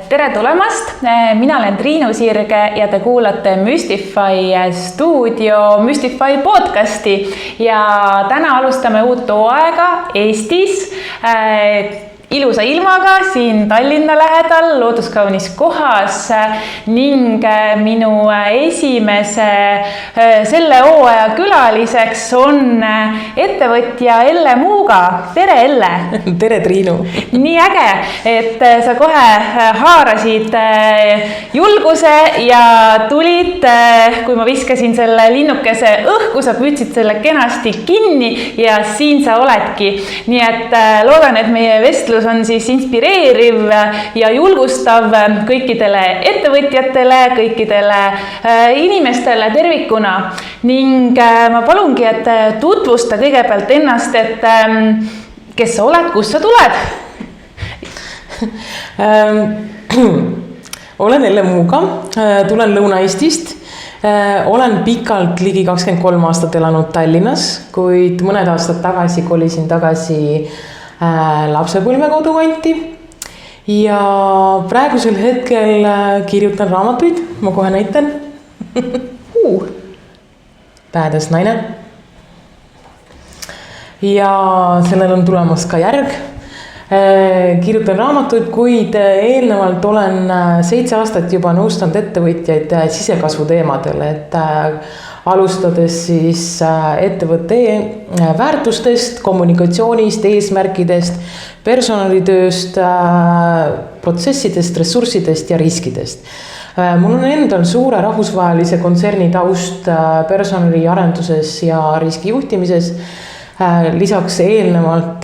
Tere tulemast! Mina olen Triinu Sirge ja te kuulate Mystify stuudio Mystify podcasti ja täna alustame uut hooaega Eestis ilusa ilmaga siin Tallinna lähedal looduskaunis kohas ning minu esimese selle hooaja külaliseks on ettevõtja Elle Muuga. Tere Elle! Tere Triinu! Nii äge, et sa kohe haarasid julguse ja tulid, kui ma viskasin selle linnukese õhku, sa püüdsid selle kenasti kinni ja siin sa oledki. Nii et loodan, et meie vestlus on siis inspireeriv ja julgustav kõikidele ettevõtjatele, kõikidele inimestele tervikuna. Ning ma palungi, et tutvusta kõigepealt ennast, et kes sa oled, kust sa tuled? Olen Elle Muuga, tulen Lõuna-Eestist. Olen pikalt ligi 23 aastat elanud Tallinnas, kuid mõned aastad tagasi kolisin tagasi lapsepõlve kodukanti ja praegusel hetkel kirjutan raamatuid, ma kohe näitan. Badass naine. Ja sellel on tulemas ka järg. Kirjutan raamatuid, kuid eelnevalt olen 7 aastat juba nõustanud ettevõtjaid sisekasvu teemadel, et alustades siis ettevõtte väärtustest, kommunikatsioonist, eesmärkidest, personalitööst, protsessidest, ressurssidest ja riskidest. Mul on endal suure rahvusvahelise kontserni taust personaliarenduses ja riskijuhtimises. Lisaks eelnevalt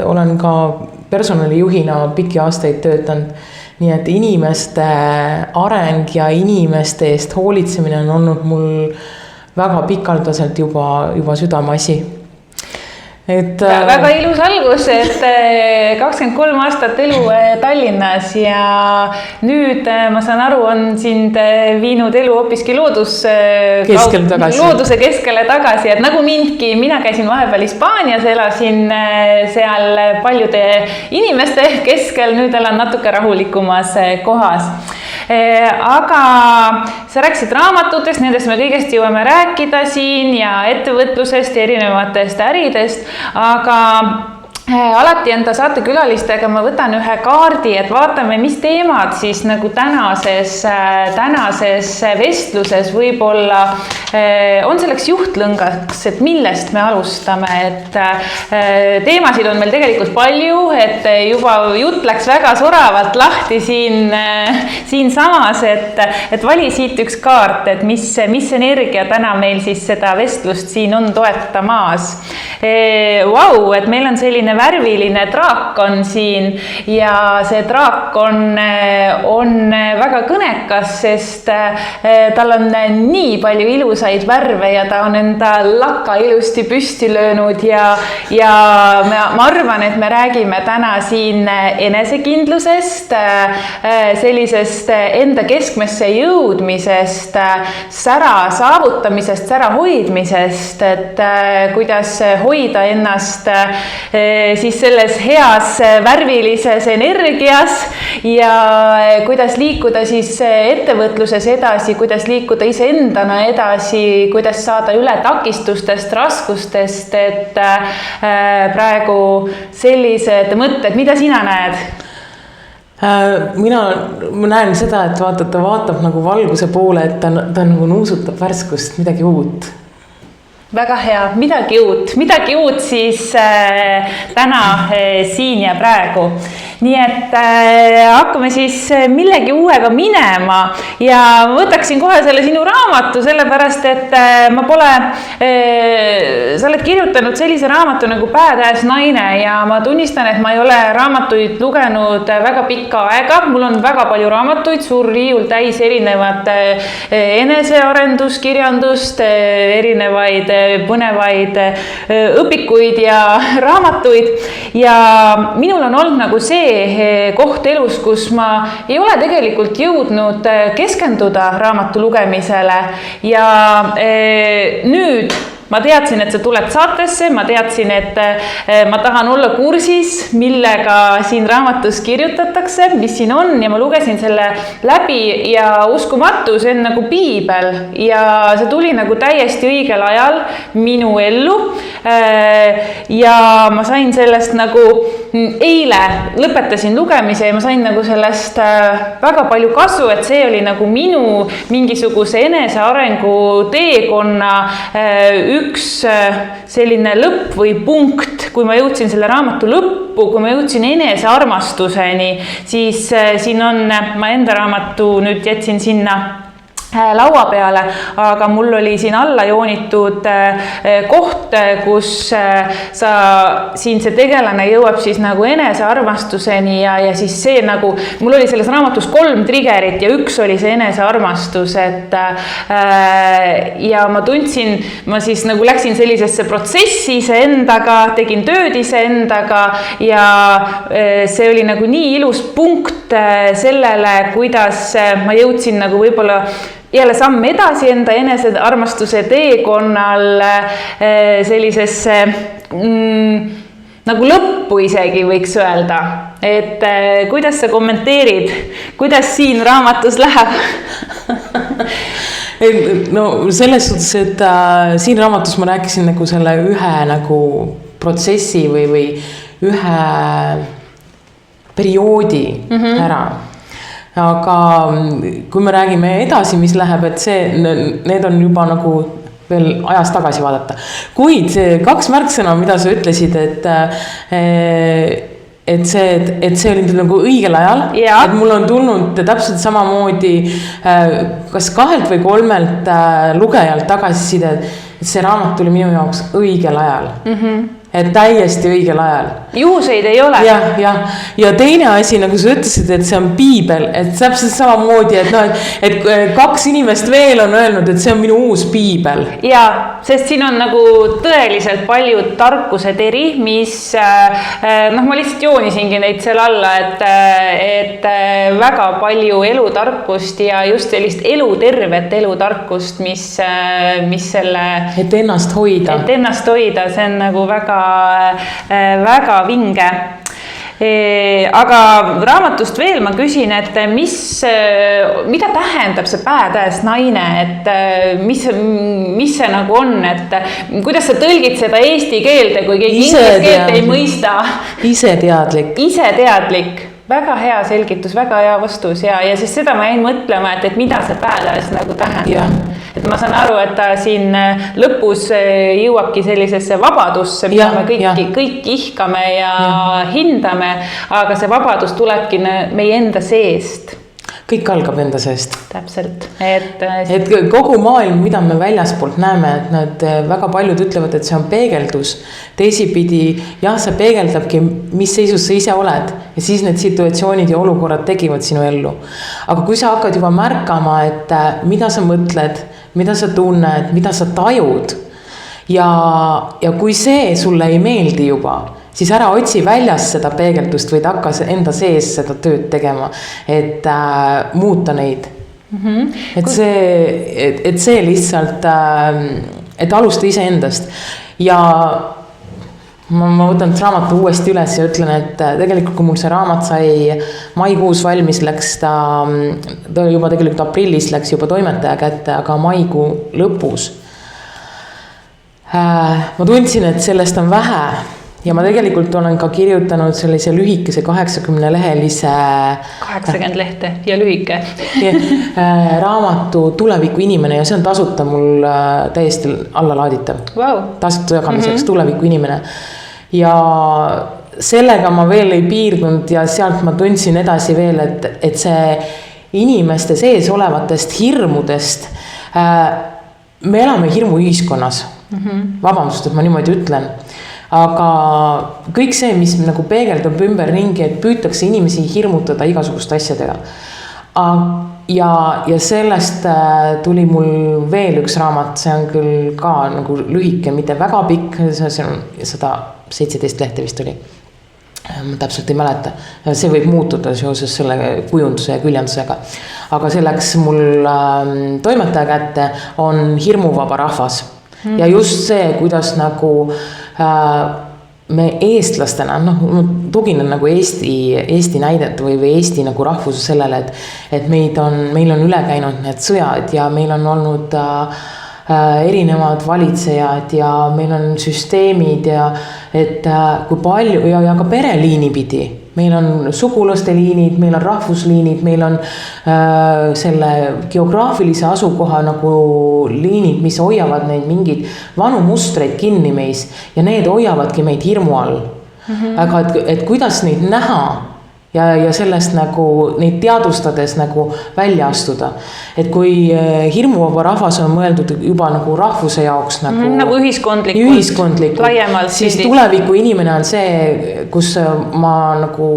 olen ka personalijuhina pikki aastaid töötanud. Nii et inimeste areng ja inimeste eest hoolitsemine on olnud mul väga pikaldaselt juba südameasi. Väga ilus algus, et 23 aastat elu Tallinnas ja nüüd ma saan aru, on sind viinud elu hoopiski looduse keskele tagasi, et nagu mindki, mina käisin vahepeal Hispaanias, elasin seal paljude inimeste keskel, nüüd elan natuke rahulikumas kohas. Aga sa rääkisid raamatutest, nendest me kõigest jõuame rääkida siin ja ettevõtlusest ja erinevatest äridest, aga alati enda saatekülalistega ma võtan ühe kaardi, et vaatame, mis teemad siis nagu tänases vestluses võib-olla on selleks juhtlõngaks, et millest me alustame, et teemasid on meil tegelikult palju, et juba jutt läks väga soravalt lahti siin samas, et vali siit üks kaart, et mis energia täna meil siis seda vestlust siin on toetamas. Vau, et meil on selline värviline draak on siin ja see draak on väga kõnekas, sest tal on nii palju ilusaid värve ja ta on enda laka ilusti püsti löönud ja ma arvan, et me räägime täna siin enesekindlusest, sellisest enda keskmesse jõudmisest, sära saavutamisest, sära hoidmisest, et kuidas hoida ennast siis selles heas värvilises energias ja kuidas liikuda siis ettevõtluses edasi, kuidas liikuda iseendana edasi, kuidas saada üle takistustest, raskustest, et praegu sellised mõtted, mida sina näed? Mina näen seda, et ta vaatab nagu valguse poole, et ta nagu nuusutab värskust, midagi uut. Väga hea, midagi uut siis täna siin ja praegu. Nii et hakkame siis millegi uuega minema ja võtaksin kohe selle sinu raamatu, sellepärast, et ma pole, sa oled kirjutanud sellise raamatu nagu Badass naine ja ma tunnistan, et ma ei ole raamatuid lugenud väga pikka aega. Mul on väga palju raamatuid, suur riiul täis erinevat enesearenduskirjandust, erinevaid põnevaid õpikuid ja raamatuid ja minul on olnud nagu see koht elus, kus ma ei ole tegelikult jõudnud keskenduda raamatu lugemisele ja nüüd ma teadsin, et sa tuled saatesse, ma teadsin, et ma tahan olla kursis, millega siin raamatus kirjutatakse, mis siin on ja ma lugesin selle läbi ja uskumatu, see on nagu piibel ja see tuli nagu täiesti õigel ajal minu ellu ja ma sain sellest nagu eile lõpetasin lugemise ja ma sain nagu sellest väga palju kasu, et see oli nagu minu mingisuguse enesearengu teekonna üks selline lõpp või punkt, kui ma jõudsin selle raamatu lõppu, kui ma jõudsin enesearmastuseni, siis siin on, ma enda raamatu nüüd jätsin sinna laua peale, aga mul oli siin alla joonitud koht, kus siin see tegelane jõuab siis nagu enesearmastuseni ja siis see nagu, mul oli selles raamatus 3 triggerit ja üks oli see enesearmastus, et ja ma tundsin, ma siis nagu läksin sellisesse protsessi iseendaga, tegin tööd iseendaga ja see oli nagu nii ilus punkt sellele, kuidas ma jõudsin nagu võib-olla jälle samm edasi enda enesearmastuse teekonnal sellisesse nagu lõppu isegi võiks öelda, et kuidas sa kommenteerid, kuidas siin raamatus läheb? No selles suhtes, et siin raamatus ma rääkisin nagu selle ühe nagu protsessi või ühe perioodi ära. Aga kui me räägime edasi, mis läheb, et need on juba nagu veel ajas tagasi vaadata. Kuid see 2 märksõna, mida sa ütlesid, et see oli nagu õigel ajal, et mul on tulnud täpselt samamoodi kas 2 või 3 lugejalt tagasiside, et see raamat tuli minu jaoks õigel ajal. Et täiesti õigel ajal. Juhuseid ei ole. Ja teine asi, nagu sa ütlesid, et see on piibel, et täpselt samamoodi, et 2 inimest veel on öelnud, et see on minu uus piibel. Ja, sest siin on nagu tõeliselt paljud tarkused eri, mis, ma lihtsalt joonisingi neid seal alla, et väga palju elutarkust ja just sellist elutervet elutarkust, mis selle... Et ennast hoida. Et ennast hoida, see on nagu väga vinge. Aga raamatust veel ma küsin, et mida tähendab see badass naine, et mis see nagu on, et kuidas sa tõlgid seda eesti keelde, kui keegi inglise keelt ei mõista? Iseteadlik. Väga hea selgitus, väga hea vastus ja siis seda ma jäin mõtlema, et mida see badass nagu tähendab. Et ma saan aru, et ta siin lõpus jõuabki sellisesse vabadusse, mida me kõik ihkame ja hindame, aga see vabadus tulebki meie enda seest. Kõik algab enda seest. Täpselt. Et kogu maailm, mida me väljaspoolt näeme, et nad väga paljud ütlevad, et see on peegeldus. Teisipidi, see peegeldabki, mis seisus sa ise oled ja siis need situatsioonid ja olukorrad tegivad sinu ellu. Aga kui sa hakkad juba märkama, et mida sa mõtled, mida sa tunned, mida sa tajud ja kui see sulle ei meeldi juba, siis ära otsi väljas seda peegeldust, vaid hakka enda sees seda tööd tegema, et muuta neid. Et see lihtsalt, et alusta ise endast. Ja ma võtan raamatu uuesti üles ja ütlen, et tegelikult kui mul see raamat sai maikuus valmis, läks ta juba tegelikult aprillis läks juba toimetaja kätte, aga maikuu lõpus. Ma tundsin, et sellest on vähe. Ja ma tegelikult olen ka kirjutanud sellise lühikese 80-lehelise 80 lehte ja lühike raamatu Tuleviku inimene ja see on tasuta mul täiesti allalaaditav. Tasuta jagamiseks Tuleviku inimene. Ja sellega ma veel ei piirdunud ja sealt ma tundsin edasi veel, et see inimeste sees olevatest hirmudest, me elame hirmuühiskonnas. Vabandust, et ma niimoodi ütlen. Aga kõik see, mis nagu peegeldab ümber ringi, et püütakse inimesi hirmutada igasuguste asjadega. Ja sellest tuli mul veel üks raamat, see on küll ka nagu lühike, mitte väga pikk, see on 117 lehte vist oli. Ma täpselt ei mäleta, see võib muutuda seoses selle kujunduse ja küljandusega. Aga see läks mul toimetaja kätte, on Hirmuvaba rahvas. Ja just see, kuidas nagu me eestlastena, ma tuginen nagu Eesti näidet või Eesti nagu rahvuse sellele, et meil on üle käinud need sõjad ja meil on olnud erinevad valitsejad ja meil on süsteemid ja et kui palju ja ka pereliini pidi. Meil on sugulaste liinid, meil on rahvusliinid, meil on selle geograafilise asukoha nagu liinid, mis hoiavad neid mingid vanu mustreid kinni meis ja need hoiavadki meid hirmu all. Aga et kuidas neid näha ja sellest nagu neid teadvustades nagu välja astuda. Et kui hirmuvaba rahvas on mõeldud juba nagu rahvuse jaoks nagu ühiskondlikult laiemalt, siis tuleviku inimene on see, kus ma nagu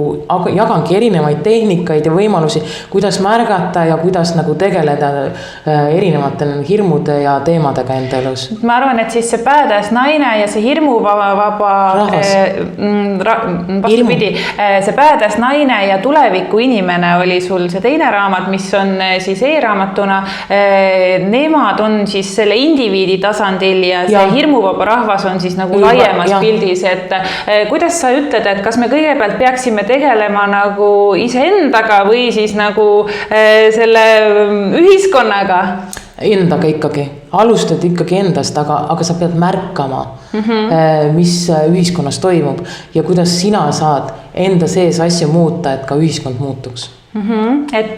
jagangi erinevaid tehnikaid ja võimalusi, kuidas märgata ja kuidas nagu tegeleda erinevate hirmude ja teemadega enda elus. Ma arvan, et siis see päädes naine ja see hirmuvaba vastupidi, see päädes naine ja tuleviku inimene oli sul see teine raamat, mis on siis e-raamatuna. Nemad on siis selle indiviidi tasandil ja see hirmuvaba rahvas on siis nagu laiemas pildis, et kuidas sa ütled, et kas me kõigepealt peaksime tegelema nagu iseendaga või siis nagu selle ühiskonnaga? Endaga ikkagi. Alustad ikkagi endast, aga sa pead märkama, mis ühiskonnas toimub ja kuidas sina saad enda sees asju muuta, et ka ühiskond muutuks. Et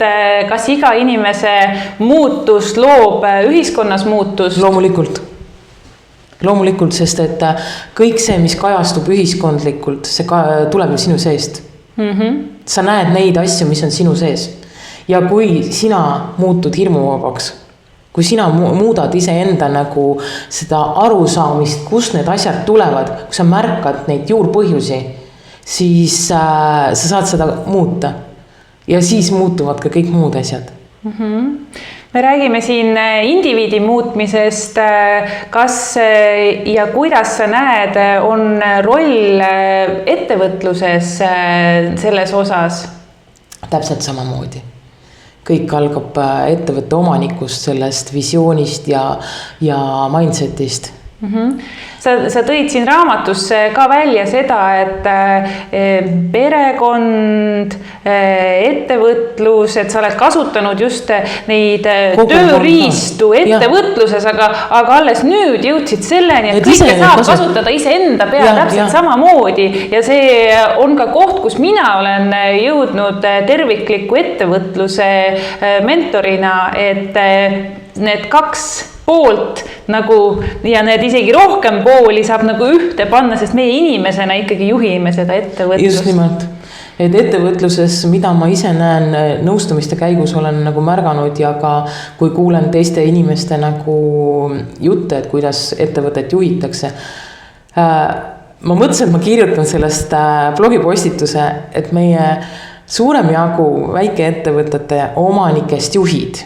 kas iga inimese muutus loob ühiskonnas muutust? Loomulikult, sest et kõik see, mis kajastub ühiskondlikult, see tuleb sinu seest. Sa näed neid asju, mis on sinu sees. Ja kui sina muutud hirmuvabaks, kui sina muudad iseenda nagu seda arusaamist, kus need asjad tulevad, kui sa märkad neid juurpõhjusi, siis sa saad seda muuta. Ja siis muutuvad ka kõik muud asjad. Me räägime siin indiviidi muutmisest. Kas ja kuidas sa näed, on roll ettevõtluses selles osas? Täpselt samamoodi. Kõik algab ettevõtte omanikust, sellest visioonist ja mindsetist. Sa tõid siin raamatusse ka välja seda, et perekond, ettevõtlus, et sa oled kasutanud just neid tööriistu ettevõtluses, aga alles nüüd jõudsid selleni, et kõike saab kasutada iseenda pea täpselt samamoodi. Ja see on ka koht, kus mina olen jõudnud tervikliku ettevõtluse mentorina, et need kaks poolt nagu, ja need isegi rohkem pooli saab nagu ühte panna, sest meie inimesena ikkagi juhime seda ettevõtlust. Just nimelt. Et ettevõtluses, mida ma ise näen nõustumiste käigus olen nagu märganud ja ka kui kuulen teiste inimeste nagu jutte, et kuidas ettevõtet juhitakse. Ma mõtlesin, et ma kirjutan sellest blogipostituse, et meie suurem jagu väikeettevõtete omanikest juhid.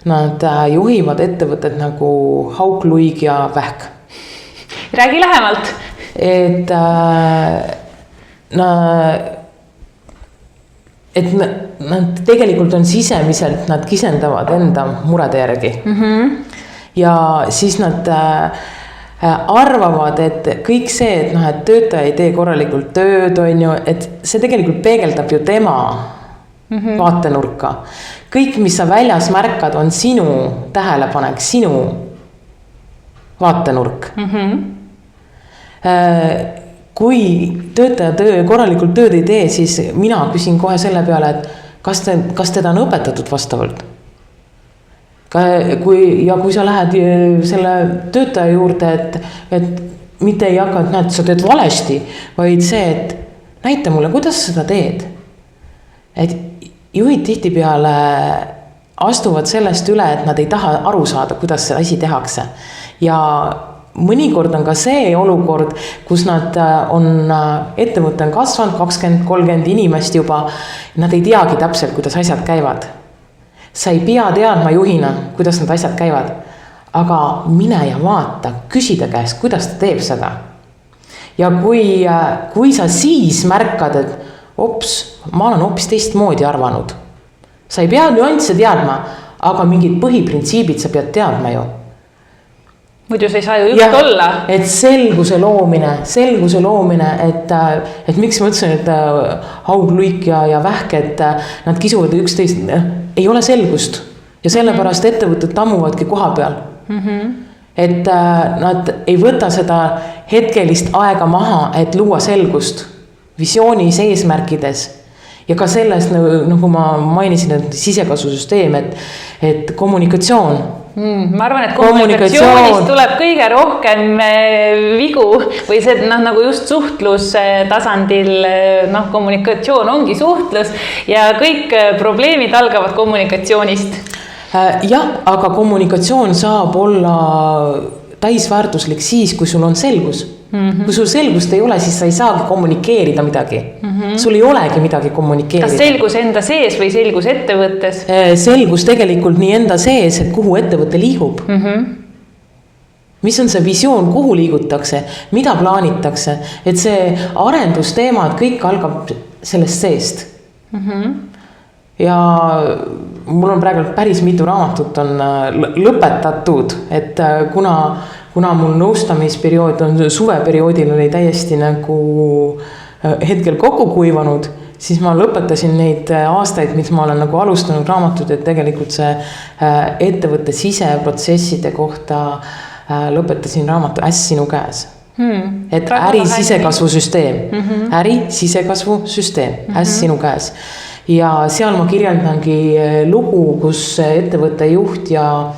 Nad juhivad ettevõtted nagu hauk, luig ja vähk. Räägi lähemalt. Et nad tegelikult on sisemiselt, nad kisendavad enda murede järgi. Ja siis nad arvavad, et kõik see, et töötaja ei tee korralikult tööd, on ju, et see tegelikult peegeldab ju tema vaatenurka. Kõik, mis sa väljas märkad, on sinu tähelepanek, sinu vaatenurk. Kui töötaja korralikult tööd ei tee, siis mina küsin kohe selle peale, et kas teda on õpetatud vastavalt? Kui sa lähed selle töötaja juurde, et mitte ei hakka, et sa teed valesti, vaid see, et näita mulle, kuidas seda teed. Et juhid tihti peale astuvad sellest üle, et nad ei taha aru saada, kuidas see asi tehakse. Ja mõnikord on ka see olukord, kus nad on, ettevõte on kasvanud 20-30 inimest juba, nad ei teagi täpselt, kuidas asjad käivad. Sa ei pea teadma juhina, kuidas need asjad käivad, aga mine ja vaata, küsida käest, kuidas ta teeb seda. Ja kui sa siis märkad, et ma olen hoopis teistmoodi arvanud. Sa ei pea nüansse teadma, aga mingid põhiprintsiibid sa pead teadma ju. muidu sa ei saa ju juht olla. Et selguse loomine, et miks ma ütlesin, et Haug, Luik ja Vähk, et nad kisuvad üksteist, ei ole selgust ja sellepärast ettevõtted tammuvadki koha peal. Et nad ei võta seda hetkelist aega maha, et luua selgust visioonis, eesmärkides ja ka sellest, nagu ma mainisin, et sisekasvusüsteem, et kommunikatsioon. Ma arvan, et kommunikatsioonist tuleb kõige rohkem vigu või see nagu just suhtlus tasandil, kommunikatsioon ongi suhtlus ja kõik probleemid algavad kommunikatsioonist. Jah, aga kommunikatsioon saab olla täisväärtuslik siis, kui sul on selgus. Kui sul selgust ei ole, siis sa ei saagi kommunikeerida midagi. Sul ei olegi midagi kommunikeerida. Kas selgus enda sees või selgus ettevõttes? Selgus tegelikult nii enda sees, et kuhu ettevõte liigub. Mis on see visioon, kuhu liigutakse, mida plaanitakse, et see arendusteemad kõik algab sellest seest. Ja mul on praegu päris mitu raamatut on lõpetatud, et kuna mul nõustamisperiood on suveperioodil oli täiesti nagu hetkel kokku kuivanud, siis ma lõpetasin neid aastaid, mis ma olen nagu alustanud raamatud, et tegelikult see ettevõtte siseprotsesside kohta lõpetasin raamatu Äss sinu käes. Et äri sisekasvusüsteem, äri sisekasvusüsteem, Äss sinu käes. Ja seal ma kirjeldangi lugu, kus ettevõtte juht ja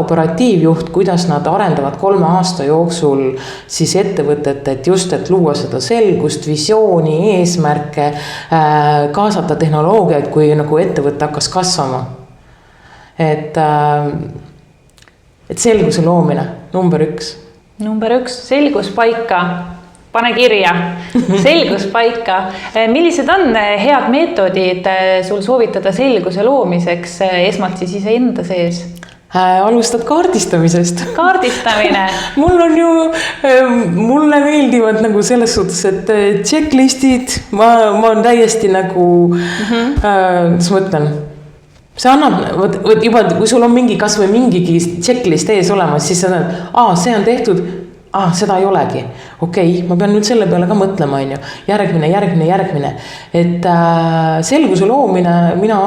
operatiivjuht, kuidas nad arendavad 3 aasta jooksul siis ettevõtet, et just, et luua seda selgust, visiooni, eesmärke, kaasata tehnoloogiaid, kui nagu ettevõte hakkas kasvama. Et selguse loomine, number 1. Number 1, selgus paika. Pane kirja, selgus paika. Millised on head meetodid sul soovitada selguse loomiseks esmalt siis ise enda sees? Alustad kaardistamisest. Kaardistamine. Mulle meeldivad nagu selles suhtes, et checklistid, ma on täiesti nagu, kuidas ma ütlen, see annab, juba kui sul on mingi kas või mingigi checklist ees olemas, siis sa näed, see on tehtud, seda ei olegi. Okei, ma pean nüüd selle peale ka mõtlema, järgmine. Et selguse loomine, mina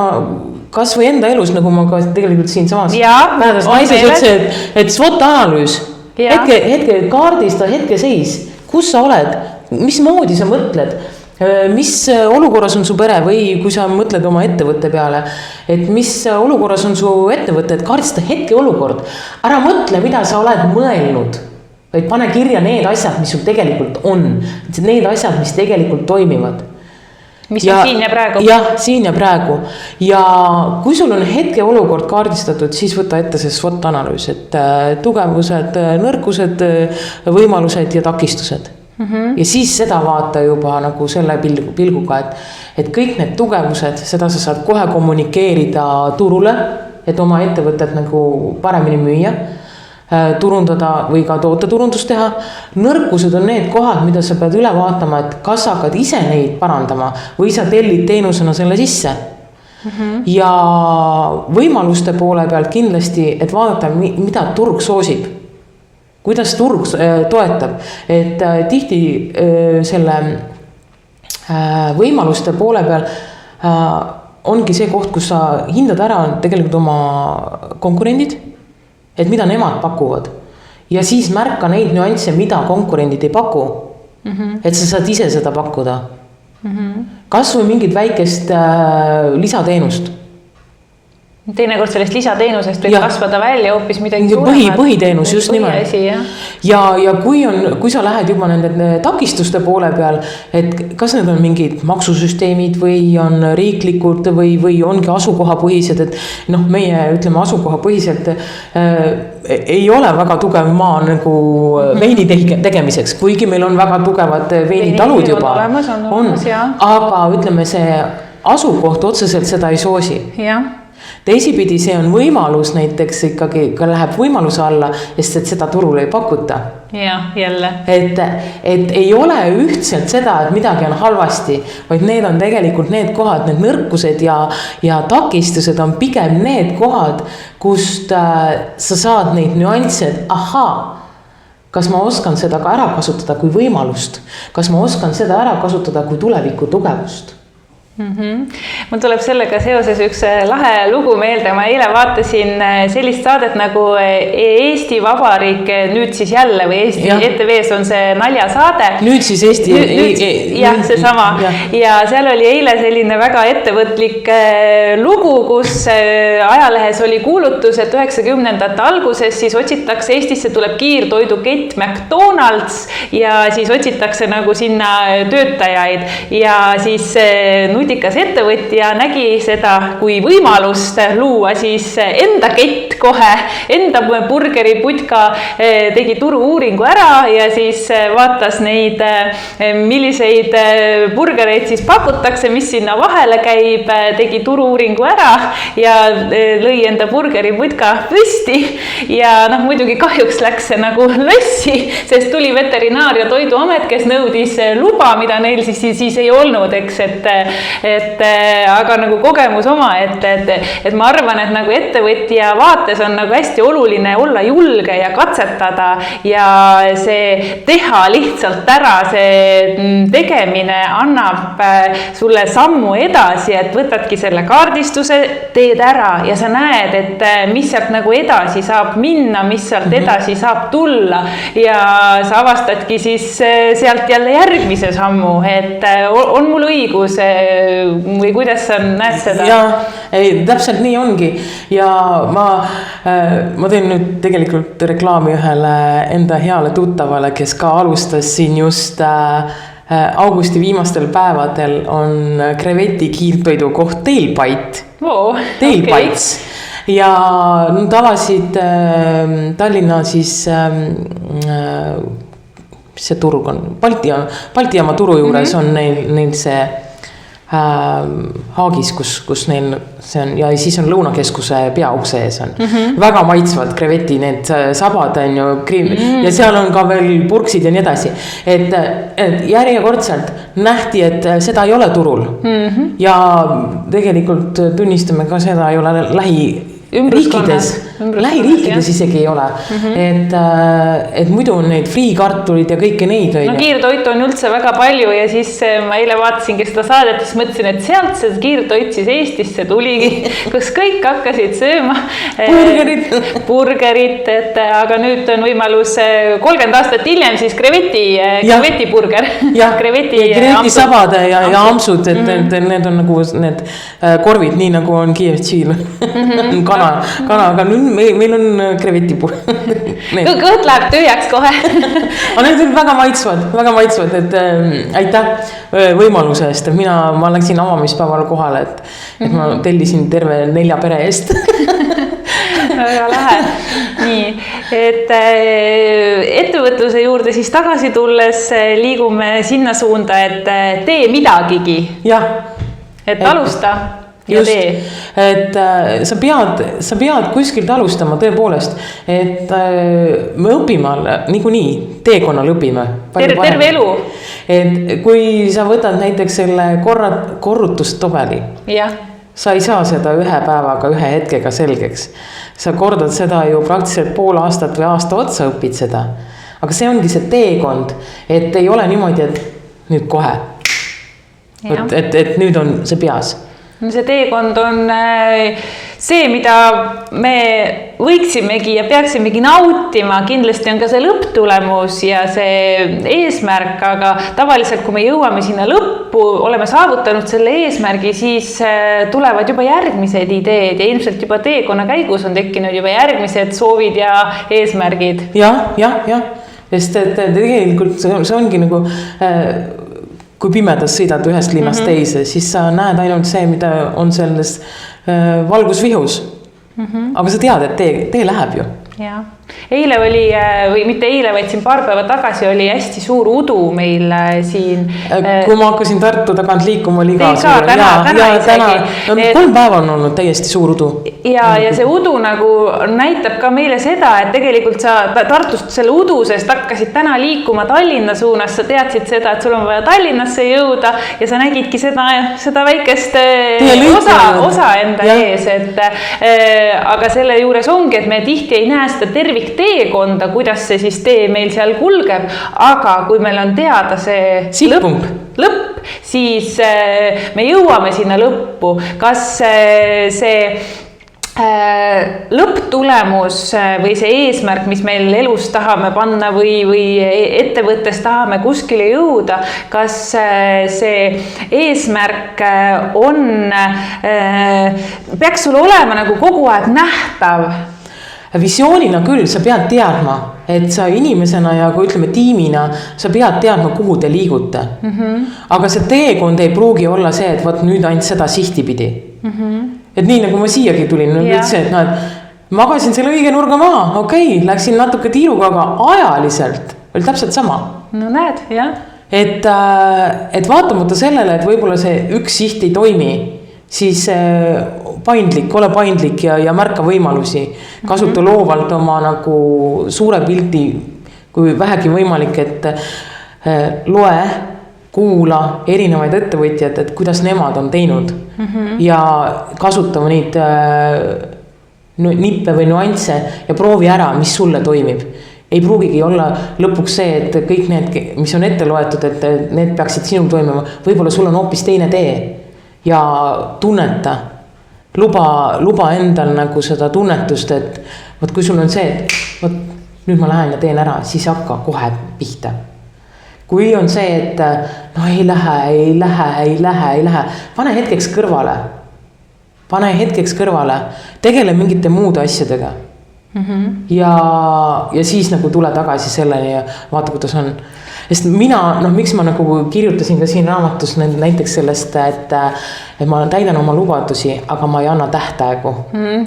kas või enda elus, nagu ma ka tegelikult siin samas naises ütlesin, et SWOT analüüs, hetke kaardista, hetke seis, kus sa oled, mismoodi sa mõtled, mis olukorras on su pere või kui sa mõtled oma ettevõtte peale, et mis olukorras on su ettevõte, et kaardista hetke olukord, ära mõtle, mida sa oled mõelnud, vaid pane kirja need asjad, mis sul tegelikult on, need asjad, mis tegelikult toimivad. Mis on siin ja praegu? Jah, siin ja praegu. Ja kui sul on hetke olukord kaardistatud, siis võta ette see SWOT analüüs, et tugevused, nõrkused, võimalused ja takistused. Ja siis seda vaata juba nagu selle pilguga, et kõik need tugevused, seda sa saad kohe kommunikeerida turule, et oma ettevõtet nagu paremini müüa, turundada või ka tooteturundust teha. Nõrkused on need kohad, mida sa pead üle vaatama, et kas hakkad ise neid parandama või sa tellid teenusena selle sisse. Ja võimaluste poole pealt kindlasti, et vaadata, mida turg soosib. Kuidas turg toetab. Et tihti selle võimaluste poole peal ongi see koht, kus sa hindad ära tegelikult oma konkurendid, et mida nemad pakuvad. Ja siis märka neid nüansse, mida konkurendid ei paku. Et sa saad ise seda pakkuda. Kas või mingid väikest lisadeenust. Teinekord sellest lisateenusest võib kasvada välja hoopis midagi suuremat. Põhiteenus, just nimelt. Ja kui sa lähed juba nende takistuste poole peal, et kas need on mingid maksusüsteemid või on riiklikud või ongi asukohapõhised, et meie ütleme asukohapõhiselt ei ole väga tugev maa nagu veini tegemiseks, kuigi meil on väga tugevad veinitalud juba. Aga ütleme, see asukoht otseselt seda ei soosi. teisipidi see on võimalus, näiteks ikkagi ka läheb võimaluse alla, sest et seda turul ei pakuta. Ja, jälle. Et ei ole ühtselt seda, et midagi on halvasti, vaid need on tegelikult need kohad, need nõrkused ja takistused on pigem need kohad, kust sa saad neid nüansse, et kas ma oskan seda ka ära kasutada kui võimalust, kas ma oskan seda ära kasutada kui tuleviku tugevust. Mul tuleb sellega seoses üks lahe lugu meelde. Ma eile vaatasin sellist saadet nagu Eesti Vabariik nüüd siis jälle või Eesti ETV-s on see naljasaade. Nüüd siis Eesti. Jah, see sama. Ja seal oli eile selline väga ettevõtlik lugu, kus ajalehes oli kuulutus, et 90ndate alguses siis otsitakse, Eestisse tuleb kiirtoidukett McDonald's ja siis otsitakse nagu sinna töötajaid ja siis nutikas ettevõtja nägi seda kui võimalust luua siis enda kett kohe, enda burgeriputka, tegi turu-uuringu ära ja siis vaatas neid, milliseid burgereid siis pakutakse, mis sinna vahele käib, tegi turu-uuringu ära ja lõi enda burgeriputka püsti ja muidugi kahjuks läks see nagu lössi, sest tuli Veterinaar- ja Toiduamet, kes nõudis luba, mida neil siis ei olnud, eks, aga nagu kogemus oma, et ma arvan, et nagu ettevõtja vaates on nagu hästi oluline olla julge ja katsetada ja see teha lihtsalt ära, see tegemine annab sulle sammu edasi, et võtadki selle kaardistuse, teed ära ja sa näed, et mis sealt nagu edasi saab minna, mis sealt edasi saab tulla ja sa avastadki siis sealt jälle järgmise sammu, et on mul õigus või kuidas sa näed seda? Ja, täpselt nii ongi ja ma teen nüüd tegelikult reklaami ühele enda heale tuttavale, kes ka alustas siin just augusti viimastel päevadel on kreveti kiirtoidu koht Tailbite. Tailbites. Okay. Ja nad avasid Tallinna siis mis see turg on? Balti jaama turu juures on neil see Haagis, kus neil see on ja siis on Lõunakeskuse peaukse ees on. Väga maitsvad kreveti, need sabad on ju ja seal on ka veel purksid ja nii edasi. Et järjekordselt nähti, et seda ei ole turul. Ja tegelikult tunnistame ka seda ei ole lähiriikides isegi ei ole. Et muidu on neid friikartulid ja kõike neid. No kiirtoitu on üldse väga palju ja siis ma eile vaatasingi seda saadet, siis mõtlesin, et sealt see kiirtoit siis Eestisse tuligi, kus kõik hakkasid sööma burgerit, aga nüüd on võimalus 30 aastat hiljem siis kreveti burger. Kreveti sabad ja ampsud, et need on nagu need korvid, nii nagu on KFC-l kana, aga nüüd meil on kreveti puhul. Kõht läheb tühjaks kohe. Aga need on väga maitsvad, et aitäh võimaluse eest. Ma läksin avamispäeval kohale, et ma tellisin terve 4 pere eest. Väga lahe. Nii, et ettevõtluse juurde siis tagasi tulles liigume sinna suunda, et tee midagigi. Jah. Et alusta. Just, et sa pead kuskilt alustama tõepoolest, et me õpime niikuinii, teekonnal õpime. Terve elu. Et kui sa võtad näiteks selle korrutustobeli, sa ei saa seda ühe päevaga, ühe hetkega selgeks. Sa kordad seda ju praktiliselt pool aastat või aasta otsa õpid seda. Aga see ongi see teekond, et ei ole niimoodi, et nüüd kohe. Et nüüd on see peas. See teekond on see, mida me võiksimegi ja peaksimegi nautima, kindlasti on ka see lõpptulemus ja see eesmärk, aga tavaliselt kui me jõuame sinna lõppu, oleme saavutanud selle eesmärgi, siis tulevad juba järgmised ideed ja ilmselt juba teekonna käigus on tekkinud juba järgmised soovid ja eesmärgid. Ja, sest tegelikult see ongi nagu kui pimedas sõidad ühest linnast teise, siis sa näed ainult see, mida on selles valgusvihus. Aga sa tead, et tee läheb ju. Ja. Eile oli, või mitte eile, vaid siin paar päeva tagasi oli hästi suur udu meil siin. Kui ma hakkasin Tartu tagant liikuma, oli ka suur. Täna 3 päeva on olnud täiesti suur udu. Ja see udu nagu näitab ka meile seda, et tegelikult sa Tartust selle udusest hakkasid täna liikuma Tallinna suunas, sa teadsid seda, et sul on vaja Tallinnasse jõuda ja sa nägidki seda väikest osa enda ees, aga selle juures ongi, et me tihti ei näe seda tervikteekonda, kuidas see siis tee meil seal kulgeb, aga kui meil on teada see lõpp, siis me jõuame sinna lõppu. Kas see lõpptulemus või see eesmärk, mis meil elus tahame panna või ettevõttes tahame kuskile jõuda, kas see eesmärk peaks sul olema nagu kogu aeg nähtav? Visioonina küll, sa pead teadma, et sa inimesena ja kui ütleme tiimina, sa pead teadma, kuhu te liigute. Aga see teekond ei pruugi olla see, et võt nüüd ainult seda sihti pidi. Et nii nagu ma siiagi tulin, ütlesin, et magasin selle õige nurga maha, läksin natuke tiiruga, aga ajaliselt oli täpselt sama. No näed, jah. Et vaatamata sellele, et võib-olla see üks siht ei toimi, siis ole paindlik ja märka võimalusi. Kasuta loovalt oma nagu suure pildi, kui vähegi võimalik, et loe, kuula erinevaid ettevõtjad, et kuidas nemad on teinud ja kasutama neid nippe või nuansse ja proovi ära, mis sulle toimib. Ei pruugigi olla lõpuks see, et kõik need, mis on ette loetud, et need peaksid sinul toimima. Võib-olla sul on hoopis teine tee ja tunneta. Luba endal nagu seda tunnetust, et võt, kui sul on see, et võt, nüüd ma lähen ja teen ära, siis hakka kohe pihta. Kui on see, et no ei lähe, pane hetkeks kõrvale, tegele mingite muude asjadega. Ja siis nagu tule tagasi selleni ja vaata, kuidas on. Sest mina, miks ma nagu kirjutasin ka siin raamatus näiteks sellest, et ma täidan oma lubadusi, aga ma ei anna tähtaegu.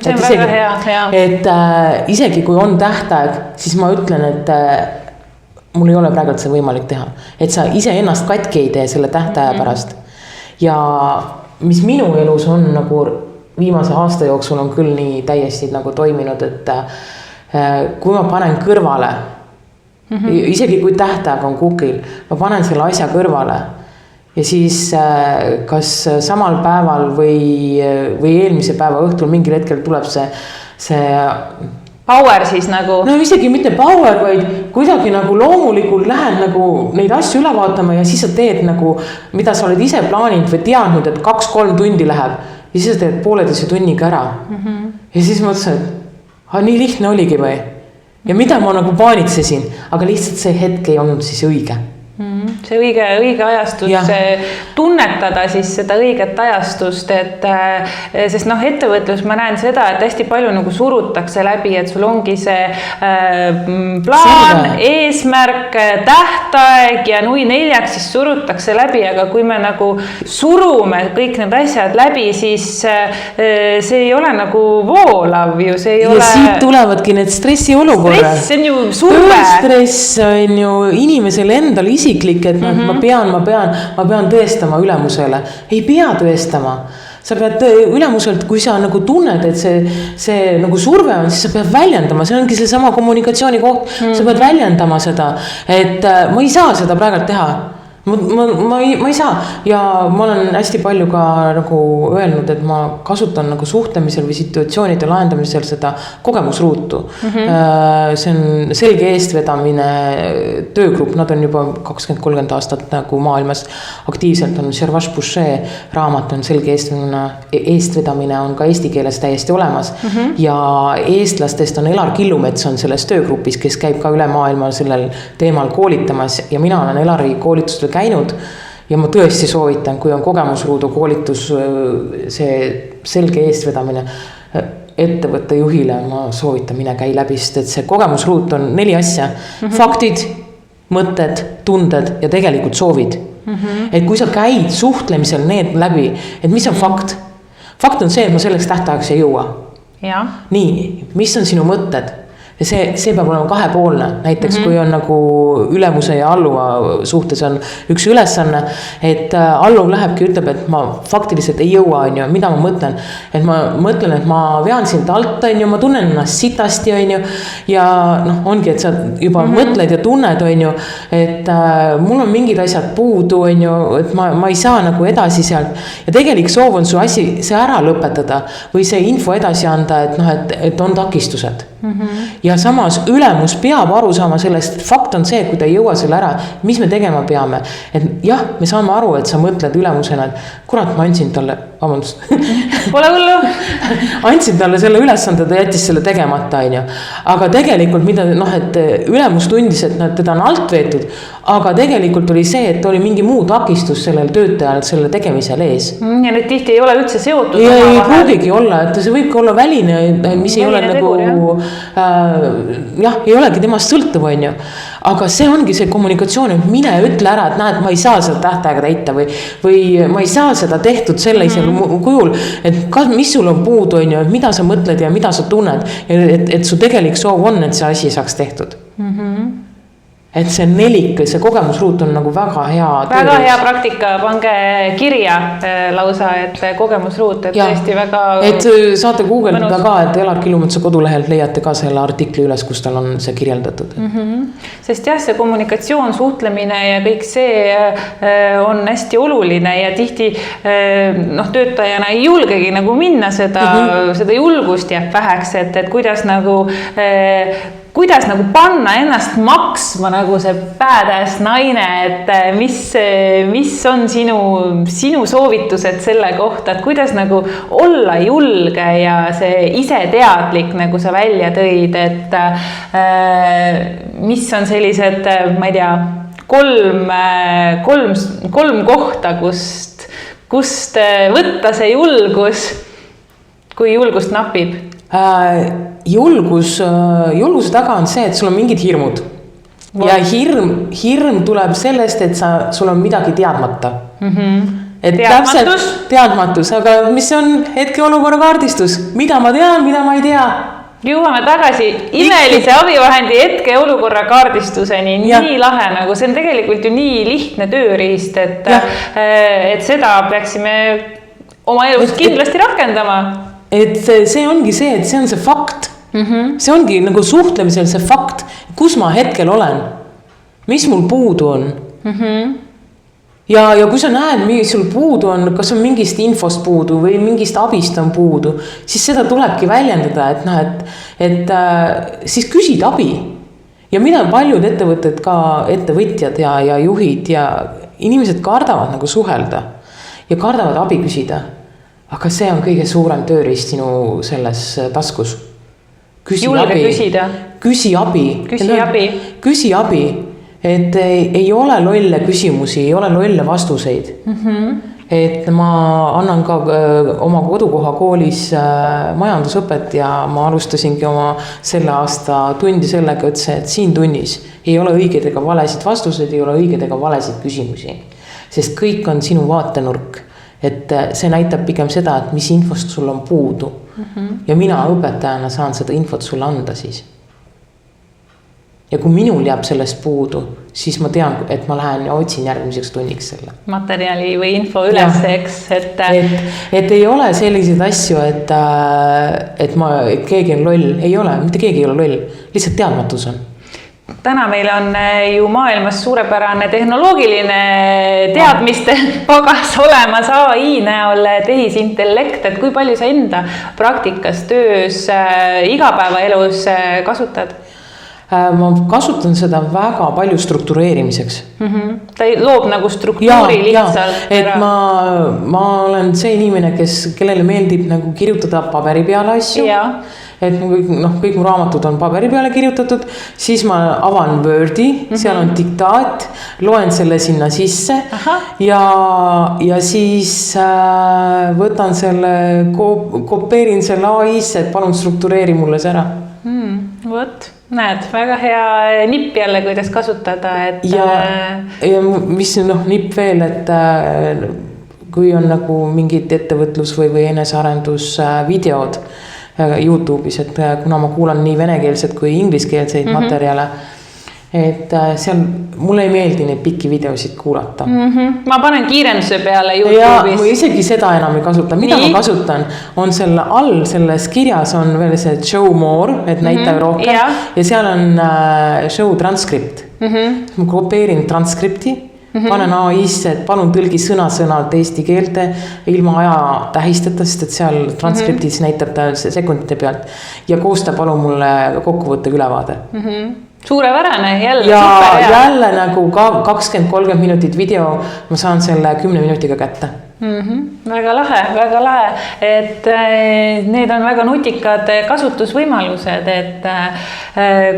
See on väga hea. Et isegi kui on tähtaeg, siis ma ütlen, et mul ei ole praegult see võimalik teha. Et sa ise ennast katki ei tee selle tähtaja pärast. Ja mis minu elus on nagu viimase aasta jooksul on küll nii täiesti nagu toiminud, et kui ma panen kõrvale, isegi kui tähtaeg on kukil, ma panen selle asja kõrvale ja siis kas samal päeval või eelmise päeva õhtul mingil hetkel tuleb see power siis nagu. No isegi mitte power, vaid kuidagi nagu loomulikult lähen nagu neid asju üle vaatama ja siis sa teed nagu, mida sa oled ise plaaninud või teadnud, et 2-3 tundi läheb ja siis sa teed 1,5 tunniga ära. Ja siis mõtlesin, et nii lihtne oligi või? Ja mida ma nagu paanitsesin, aga lihtsalt see hetk ei olnud siis õige. See õige ajastus, tunnetada siis seda õiget ajastust, sest ettevõtlus ma näen seda, et hästi palju nagu surutakse läbi, et sul ongi see plaan, eesmärk, tähtaeg ja nui 4 siis surutakse läbi, aga kui me nagu surume kõik need asjad läbi, siis see ei ole nagu voolav ju, see ei ole. Ja siit tulevadki need stressi olukorrad. Stress on ju surve. Stress on ju inimesel endal isiklik, et ma pean tõestama ülemusele. Ei pea tõestama. Sa pead ülemuselt, kui sa nagu tunned, et see nagu surve on, siis sa pead väljendama. See ongi see sama kommunikatsiooni koht. Sa pead väljendama seda, et ma ei saa seda praegult teha. Ma ei saa ja ma olen hästi palju ka nagu öelnud, et ma kasutan nagu suhtlemisel või situatsioonide lahendamisel seda kogemusruutu. See on selge eestvedamine töögrupp, nad on juba 20-30 aastat nagu maailmas aktiivselt on Servaš Boucher raamat on selge eestvedamine on ka eesti keeles täiesti olemas ja eestlastest on Elar Killumets on selles töögrupis, kes käib ka üle maailma sellel teemal koolitamas ja mina olen Elari koolitustel käinud ja ma tõesti soovitan, kui on kogemusruudu koolitus, see selge eestvedamine ettevõtte juhile, ma soovitan mine käi läbi, sest et see kogemusruut on 4 asja. Faktid, mõtted, tunded ja tegelikult soovid. Et kui sa käid suhtlemisel need läbi, et mis on fakt? Fakt on see, et ma selleks tähtajaks ei jõua. Ja. Nii, mis on sinu mõtted? ja see peab olema kahepoolne, näiteks kui on nagu ülemuse ja alluva suhtes on üks ülesanne, et alluv lähebki, ütleb, et ma faktiliselt ei jõua, on ju, mida ma mõtlen. Et ma mõtlen, et ma vean sind alt, on ju, ma tunnen ennast sitasti, on ju, ja noh, ongi, et sa juba mõtled ja tunned, on ju, et mul on mingid asjad puudu, on ju, et ma ei saa nagu edasi sealt. Ja tegelik soov on su asi see ära lõpetada või see info edasi anda, et noh, et on takistused. Ja samas ülemus peab aru saama sellest, et fakt on see, kui ta ei jõua selle ära, mis me tegema peame. Et jah, me saame aru, et sa mõtled ülemusena, et kurat, ma andsin talle, vabandust. Pole hullu. Andsin talle selle ülesande, ta jättis selle tegemata, on ju. Aga tegelikult, mida, noh, et ülemus tundis, et teda on alt veetud, aga tegelikult oli see, et oli mingi muu takistus sellel töötajal selle tegemisel ees. Ja need tihti ei ole üldse seotud. Ei pruugigi olla, et see võibki olla väline, mis ei ole nagu, jah, ei olegi temast sõltuv, on ju. Aga see ongi see kommunikatsioon, et mine ütle ära, et näed, ma ei saa seda tähtaega täita või ma ei saa seda tehtud sellisel kujul, et mis sul on puudu, on ju, et mida sa mõtled ja mida sa tunned, et su tegelik soov on, et see asi saaks tehtud. Et see nelik, see kogemusruut on nagu väga hea. Väga hea praktika, pange kirja lausa, et kogemusruut, et tõesti väga... Et saate Google'ida ka, et Elar Killumetsa kodulehelt leiate ka selle artikli üles, kus tal on see kirjeldatud. Sest jah, see kommunikatsioon, suhtlemine ja kõik see on hästi oluline ja tihti töötajana ei julgegi nagu minna seda julgust jääb väheks, et kuidas nagu panna ennast maksma nagu see badass naine, et mis on sinu soovitused selle kohta, et kuidas nagu olla julge ja see ise teadlik, nagu sa välja tõid, et mis on sellised, ma ei tea, kolm kohta, kust võtta see julgus, kui julgust napib? Julguse taga on see, et sul on mingid hirmud. Ja hirm tuleb sellest, et sul on midagi teadmata. Teadmatus, aga mis on hetkeolukorra kaardistus? Mida ma tean, mida ma ei tea? Jõuame tagasi imelise abivahendi hetkeolukorra kaardistuseni. Nii lahe, nagu see on tegelikult ju nii lihtne tööriist, et seda peaksime oma elus kindlasti rakendama. Et see ongi see, et see on see fakt. See ongi nagu suhtlemisel see fakt, kus ma hetkel olen, mis mul puudu on. Ja kui sa näed, mis sul puudu on, kas on mingist infost puudu või mingist abist on puudu, siis seda tulebki väljendada, et siis küsid abi. Ja mida paljud ettevõtted ka, ettevõtjad ja juhid ja inimesed kardavad nagu suhelda ja kardavad abi küsida. Aga see on kõige suurem tööriist sinu selles taskus. Julge küsida. Küsi abi. Küsi abi. Et ei ole lolle küsimusi, ei ole lolle vastuseid. Et ma annan ka oma kodukoha koolis majandusõpet ja ma alustasingi oma selle aasta tundi sellega, et siin tunnis ei ole õiged ega valesid vastuseid, ei ole õiged ega valesid küsimusi. Sest kõik on sinu vaatenurk. Et see näitab pigem seda, et mis infost sul on puudu. Ja mina õpetajana saan seda infot sulle anda siis. Ja kui minul jääb sellest puudu, siis ma tean, et ma lähen ja otsin järgmiseks tunniks selle. Materjali või info üles, eks. Et ei ole selliseid asju, et keegi on loll. Ei ole, mitte keegi ei ole loll. Lihtsalt teadmatus on. Täna meil on ju maailmas suurepärane tehnoloogiline teadmiste pagas olemas AI näol tehisintellekt, et kui palju sa enda praktikas, töös, igapäevaelus kasutad? Ma kasutan seda väga palju struktureerimiseks. Ta loob nagu struktuuri lihtsalt. Et ma olen see inimene, kellele meeldib nagu kirjutada paberi peale asju. Et kõik mu raamatud on paberi peale kirjutatud, siis ma avan Wordi, seal on diktaat, loen selle sinna sisse ja siis võtan selle, kopeerin selle AI-sse, et palun struktureeri mulle see ära. Võt, näed, väga hea nipp jälle, kuidas kasutada. Ja mis nipp veel, et kui on nagu mingid ettevõtlus või enesearendus videod, YouTube'is, et kuna ma kuulan nii venekeelset kui ingliskeelseid materjale, et seal mulle ei meeldi neid pikki videosid kuulata. Ma panen kiirenduse peale ja YouTube'is. ma isegi seda enam ei kasuta. Mida ma kasutan, on selle all, selles kirjas on veel see show more, et näita rohkem ja seal on show transkript. Ma kopeerin transkripti, panen AI-sse, et palun tõlgi sõna-sõnalt eesti keelte ilma aja tähistata, sest et seal transkriptis näitab ta sekundite pealt ja koosta palun mulle kokkuvõttega ülevaade. Suurepärane, jälle ja super hea. Jälle nagu 20-30 minutit video, ma saan selle 10 minutiga kätte. Väga lahe, et need on väga nutikad kasutusvõimalused, et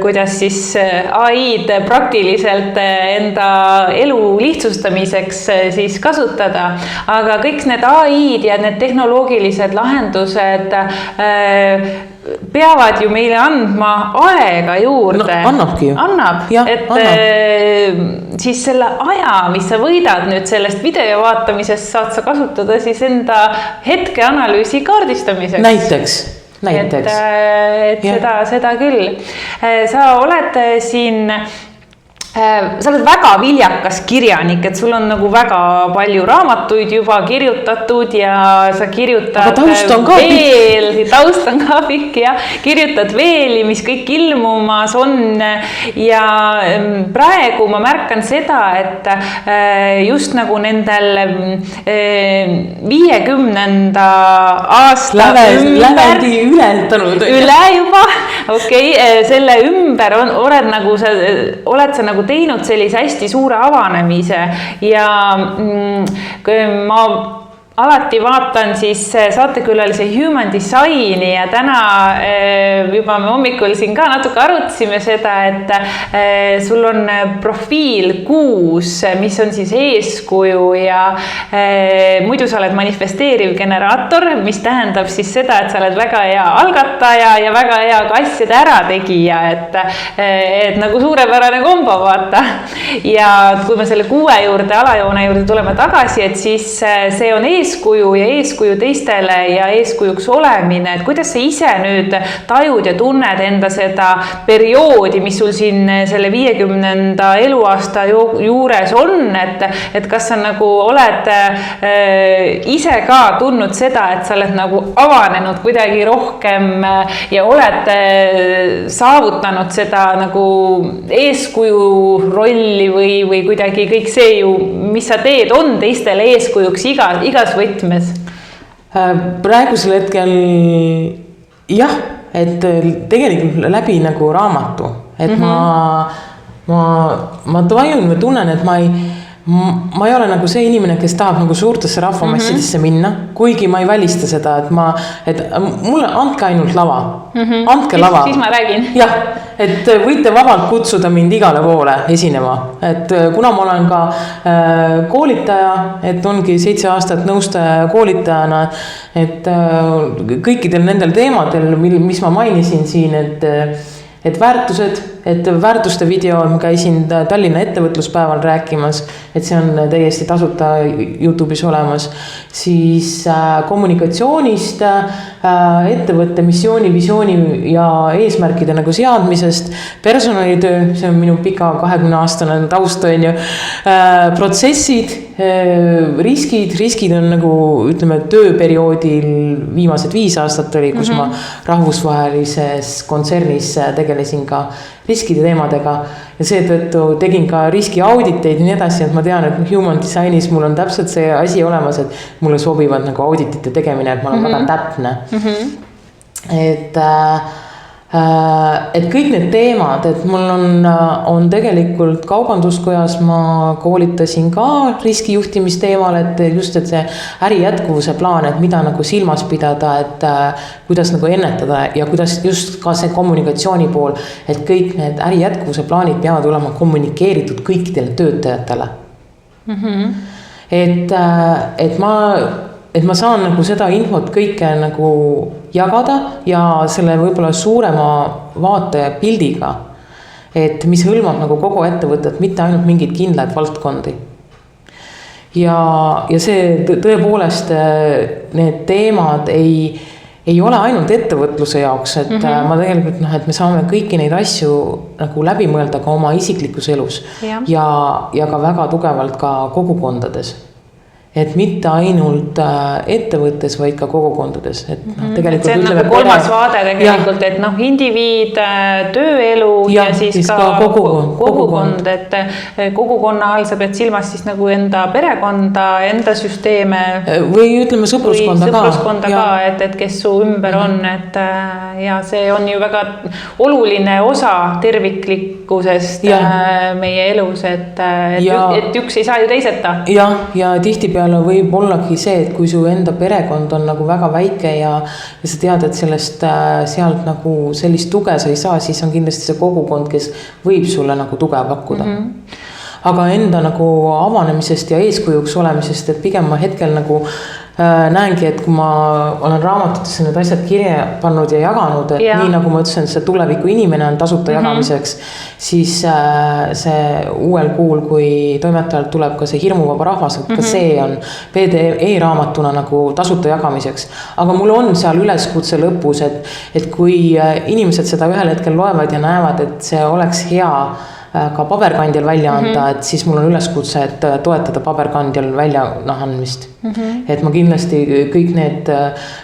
kuidas siis AI-d praktiliselt enda elu lihtsustamiseks siis kasutada, aga kõik need AI-d ja need tehnoloogilised lahendused peavad ju meile andma aega juurde. No, annabki ju. Annab, ja, siis selle aja, mis sa võidad nüüd sellest video vaatamisest, saad sa kasutada siis enda hetkeanalüüsi kaardistamiseks. Näiteks. Et seda küll. Sa oled siin... Sa oled väga viljakas kirjanik, et sul on nagu väga palju raamatuid juba kirjutatud ja sa kirjutad taust on ka pikk ja kirjutad veeli, mis kõik ilmumas on ja praegu ma märkan seda, et just nagu nendel 50. aasta üle juba, selle ümber oled sa nagu teinud sellise hästi suure avanemise ja ma alati vaatan siis saatekülalise Human Designi ja täna juba me hommikul siin ka natuke arutasime seda, et sul on profiil 6, mis on siis eeskuju ja muidu sa oled manifesteeriv generaator, mis tähendab siis seda, et sa oled väga hea algataja ja väga hea ka asjade ärategija, et nagu suurepärane kombo vaata. Ja kui me selle 6 juurde, alajoone juurde tuleme tagasi, et siis see on eeskuju ja eeskuju teistele ja eeskujuks olemine, et kuidas sa ise nüüd tajud ja tunned enda seda perioodi, mis sul siin selle 50. eluaasta juures on, et kas sa nagu oled ise ka tundnud seda, et sa oled nagu avanenud kuidagi rohkem ja oled saavutanud seda nagu eeskuju rolli või kuidagi kõik see ju, mis sa teed, on teistele eeskujuks igas võtmes? Praegusel hetkel jah, et tegelikult läbi nagu raamatu, et ma tajun või tunnen, et ma ei ole nagu see inimene, kes tahab nagu suurtesse rahvamassidesse minna, kuigi ma ei välista seda, et mulle andke ainult lava. Andke lava. Siis ma räägin. Jah, et võite vabalt kutsuda mind igale poole esinema, et kuna ma olen ka koolitaja, et ongi 7 aastat nõustaja koolitajana, et kõikidel nendel teemadel, mis ma mainisin siin, et väärtused, et väärtuste video, ma käisin Tallinna ettevõtluspäeval rääkimas, et see on täiesti tasuta YouTube'is olemas, siis kommunikatsioonist, ettevõtte missiooni, visiooni ja eesmärkide nagu seadmisest, personalitöö, see on minu pika 20-aastane taust on ju, protsessid, riskid on nagu ütleme tööperioodil viimased 5 aastat oli, kus ma rahvusvahelises kontsernis tegelesin ka riskide teemadega ja seetõttu tegin ka riskiauditeid ja nii edasi, et ma tean, et Human Designis mul on täpselt see asi olemas, et mulle sobivad nagu auditite tegemine, et ma olen väga täpne. Et kõik need teemad, et mul on tegelikult Kaubanduskojas ma koolitasin ka riskijuhtimisteemal, et just, et see äri jätkuvuse plaan, et mida nagu silmas pidada, et kuidas nagu ennetada ja kuidas just ka see kommunikatsiooni pool, et kõik need äri jätkuvuse plaanid peavad olema kommunikeeritud kõikidele töötajatele. Et ma saan nagu seda infot kõike nagu jagada ja selle võib-olla suurema vaate pildiga, et mis hõlmab nagu kogu ettevõtet, mitte ainult mingid kindlaid valdkondi. Ja see tõepoolest need teemad ei ole ainult ettevõtluse jaoks, et ma tegelikult et me saame kõiki neid asju nagu läbi mõelda ka oma isiklikus elus ja ka väga tugevalt ka kogukondades. Et mitte ainult ettevõttes, vaid ka kogukondades. Et tegelikult see on nagu kolmas vaade tegelikult, et indiviid, tööelu ja siis ka kogukond, et kogukonna all sa pead silmas siis nagu enda perekonda, enda süsteeme. Või ütleme sõpruskonda ka, et kes su ümber on, et ja see on ju väga oluline osa terviklikkusest meie elus, et üks ei saa ju teiseta. Ja tihtipeale võib ollagi see, et kui su enda perekond on nagu väga väike ja sa tead, et sealt nagu sellist tuge sa ei saa, siis on kindlasti see kogukond, kes võib sulle nagu tuge pakkuda. Aga enda nagu avanemisest ja eeskujuks olemisest, et pigem ma hetkel nagu näengi, et kui ma olen raamatutesse need asjad kirja pannud ja jaganud, et nii nagu ma ütlesin, see tuleviku inimene on tasuta jagamiseks, siis see uuel kuul, kui toimetajalt tuleb ka see hirmuvaba rahvas, et ka see on e-raamatuna nagu tasuta jagamiseks. Aga mul on seal üleskutse lõpus, et kui inimesed seda ühel hetkel loevad ja näevad, et see oleks hea ka paberkandjal välja anda, et siis mul on üleskutse, et toetada paberkandjal välja andmist. Et ma kindlasti kõik need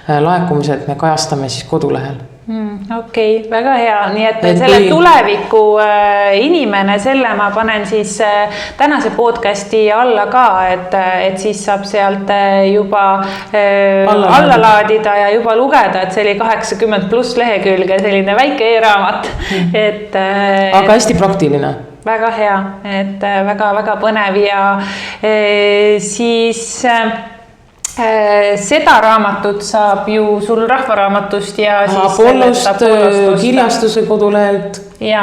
laekumised me kajastame siis kodulehel. Okei, väga hea. Nii et selle tuleviku inimene, selle ma panen siis tänase podcasti alla ka, et siis saab sealt juba alla laadida ja juba lugeda, et see oli 80+ lehekülge, selline väike e-raamat. Aga hästi praktiline. Väga hea, et väga põnev ja siis seda raamatut saab ju sul Rahvaraamatust ja siis Apollost kirjastuse kodulehelt. Ja,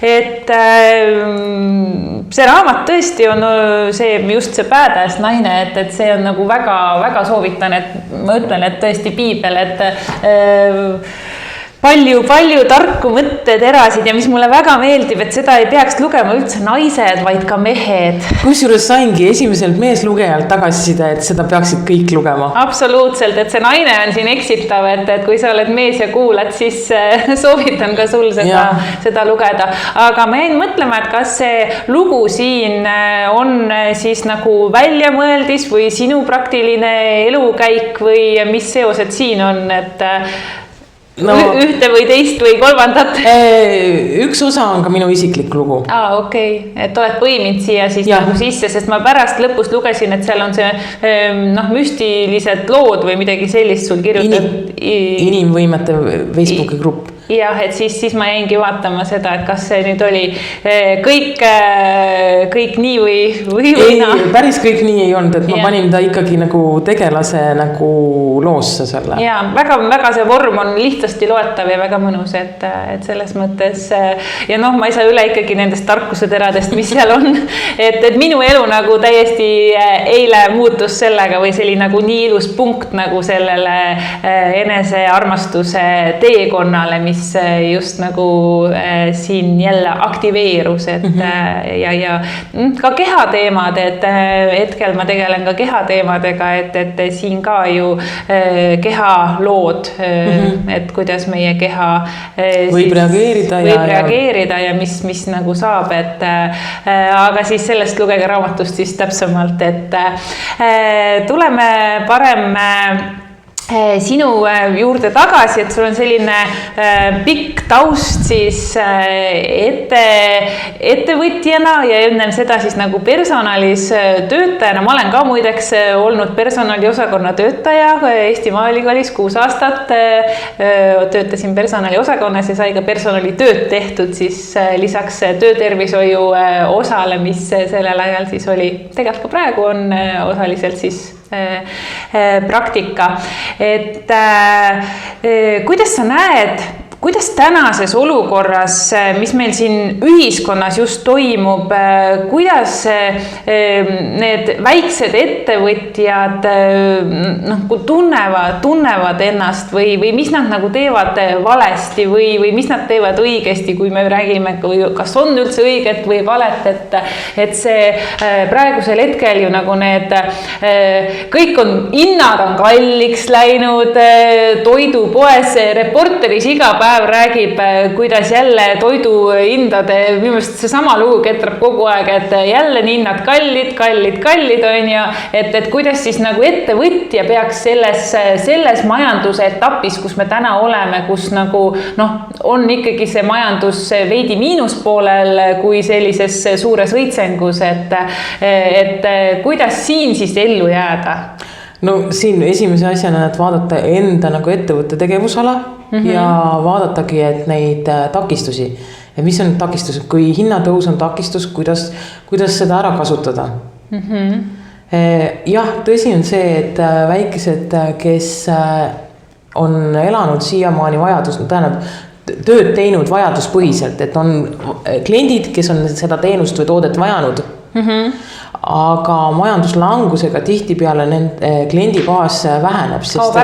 et see raamat tõesti on just see Badass naine, et see on nagu väga soovitan, et ma ütlen, et tõesti piibel, et palju tarku mõtteterasid ja mis mulle väga meeldib, et seda ei peaks lugema üldse naised, vaid ka mehed. Kusjuures saingi esimeselt meeslugejalt tagasiside, et seda peaksid kõik lugema. Absoluutselt, et see naine on siin eksitav, et kui sa oled mees ja kuulad, siis soovitan ka sul seda lugeda. Aga ma jäin mõtlema, et kas see lugu siin on siis nagu väljamõeldis või sinu praktiline elukäik või mis seosed siin on, et ühte või teist või kolmandat? Üks osa on ka minu isiklik lugu. Okei, et oled põiminud siia siis nagu sisse, sest ma pärast lõpus lugesin, et seal on see müstilised lood või midagi sellist sul kirjutatud. Inimvõimete Facebooki grupp. Jah, et siis ma jäingi vaatama seda, et kas see nüüd oli kõik nii või ei, päris kõik nii ei olnud, et ma panin ta ikkagi nagu tegelase nagu loosse selle. Ja, väga see vorm on lihtsasti loetav ja väga mõnus, et selles mõttes ja ma ei saa üle ikkagi nendest tarkuseteradest, mis seal on, et minu elu nagu täiesti eile muutus sellega või see oli nagu nii ilus punkt nagu sellele enesearmastuse teekonnale, mis just nagu siin jälle aktiveerus, et ja ka kehateemad, et hetkel ma tegelen ka kehateemadega, et siin ka ju kehalood, et kuidas meie keha võib reageerida ja mis nagu saab, et aga siis sellest lugege raamatust siis täpsemalt, et tuleme parem sinu juurde tagasi, et sul on selline pikk taust siis ettevõtjana ja ennem seda siis nagu personalis töötajana. Ma olen ka muideks olnud personaliosakonna töötaja Eesti Maaülikoolis 6 aastat. Töötasin personaliosakonnas ja sai ka personalitööd tehtud siis lisaks töötervishoiu osale, mis sellel ajal siis oli, tegelikult ka praegu on osaliselt siis praktika, et kuidas sa näed kuidas tänases olukorras, mis meil siin ühiskonnas just toimub, kuidas need väiksed ettevõtjad tunnevad ennast või mis nad nagu teevad valesti või mis nad teevad õigesti, kui me räägime, kas on üldse õiget või valet, et see praegusel hetkel ju nagu need kõik hinnad on kalliks läinud, toidupoes, Reporteris iga päev räägib, kuidas jälle toiduhindade, minu meelest seesama lugu ketrab kogu aeg, et jälle hinnad kallid on ja et kuidas siis nagu ettevõtja peaks selles majanduse etapis, kus me täna oleme, kus nagu on ikkagi see majandus veidi miinuspoolel kui sellises suures õitsengus, et kuidas siin siis ellu jääda? No siin esimese asjana, et vaadata enda nagu ettevõtte tegevusala ja vaadatagi, et neid takistusi. Ja mis on takistused, kui hinnatõus on takistus, kuidas seda ära kasutada? Jah, tõsi on see, et väikesed, kes on elanud siiamaani tööd teinud vajaduspõhiselt, et on kliendid, kes on seda teenust või toodet vajanud, aga majanduslangusega tihtipeale nende kliendibaas väheneb, sest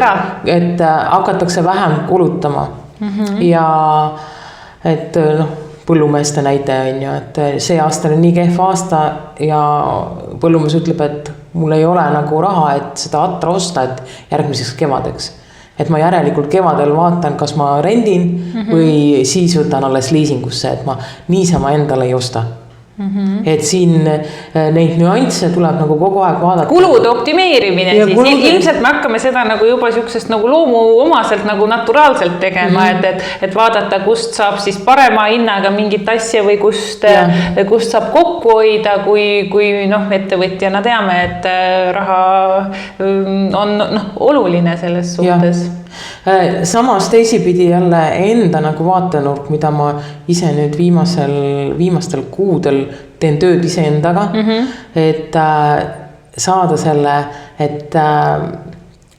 et hakatakse vähem kulutama ja et põllumeeste näite on ju, et see aasta on nii kehv aasta ja põllumees ütleb, et mul ei ole nagu raha, et seda atra osta, et järgmiseks kevadeks. Et ma järelikult kevadel vaatan, kas ma rendin või siis võtan alles liisingusse, et ma niisama endale ei osta. Et siin neid nüansse tuleb nagu kogu aeg vaadata. Kulude optimeerimine ja siis. Ilmselt me hakkame seda nagu juba sükesest nagu loomu omaselt nagu naturaalselt tegema, et vaadata, kust saab siis parema hinnaga mingit asja või kust saab kokku hoida, kui ettevõtjana teame, et raha on oluline selles suhtes. Samas teisipidi jälle enda nagu vaatenurk, mida ma ise nüüd viimastel kuudel teen tööd ise endaga, et saada selle, et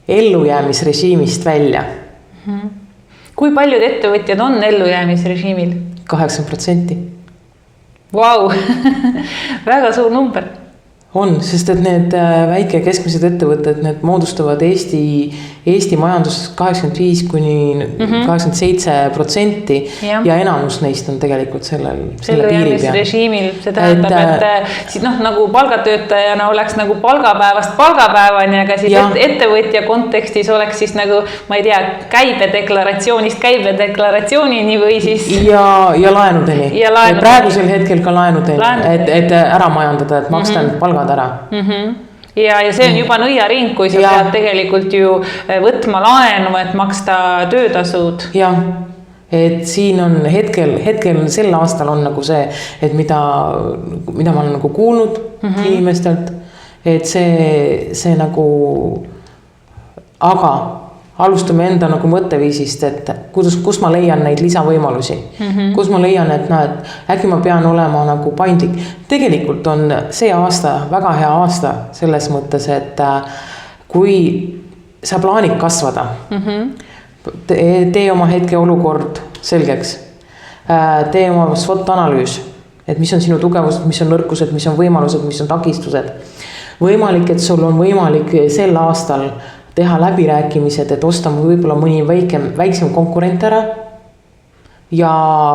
ellujäämisrežiimist välja. Kui paljud ettevõtjad on ellujäämisrežiimil? 80%. Vau, väga suur number. On, sest et need väike ja keskmised ettevõtted, need moodustavad Eesti majandusest 85–87% ja enamus neist on tegelikult selle piiri peal. Režiimil, see tähendab, et siis nagu palgatöötajana oleks nagu palgapäevast palgapäevani, aga siis ettevõtja kontekstis oleks siis nagu, ma ei tea, käibedeklaratsioonist käibedeklaratsioonini või siis... Ja laenudeni. Praegusel hetkel ka laenudeni, et ära majandada, et maksta palga ära. Ja see on juba nõiaring, kui sa pead tegelikult ju võtma laenu, et maksta töötasud. Ja, et siin on hetkel sel aastal on nagu see, et mida ma olen nagu kuulnud inimestelt, et see nagu, aga alustame enda nagu mõtteviisist, et kus ma leian neid lisavõimalusi, kus ma leian, et äkki ma pean olema nagu paindlik. Tegelikult on see aasta väga hea aasta selles mõttes, et kui sa plaanid kasvada, tee oma hetke olukord selgeks, tee oma SWOT-analüüs, et mis on sinu tugevused, mis on nõrkused, mis on võimalused, mis on takistused. Võimalik, et sul on võimalik sel aastal teha läbirääkimised, et osta võib-olla mõni väiksem konkurent ära ja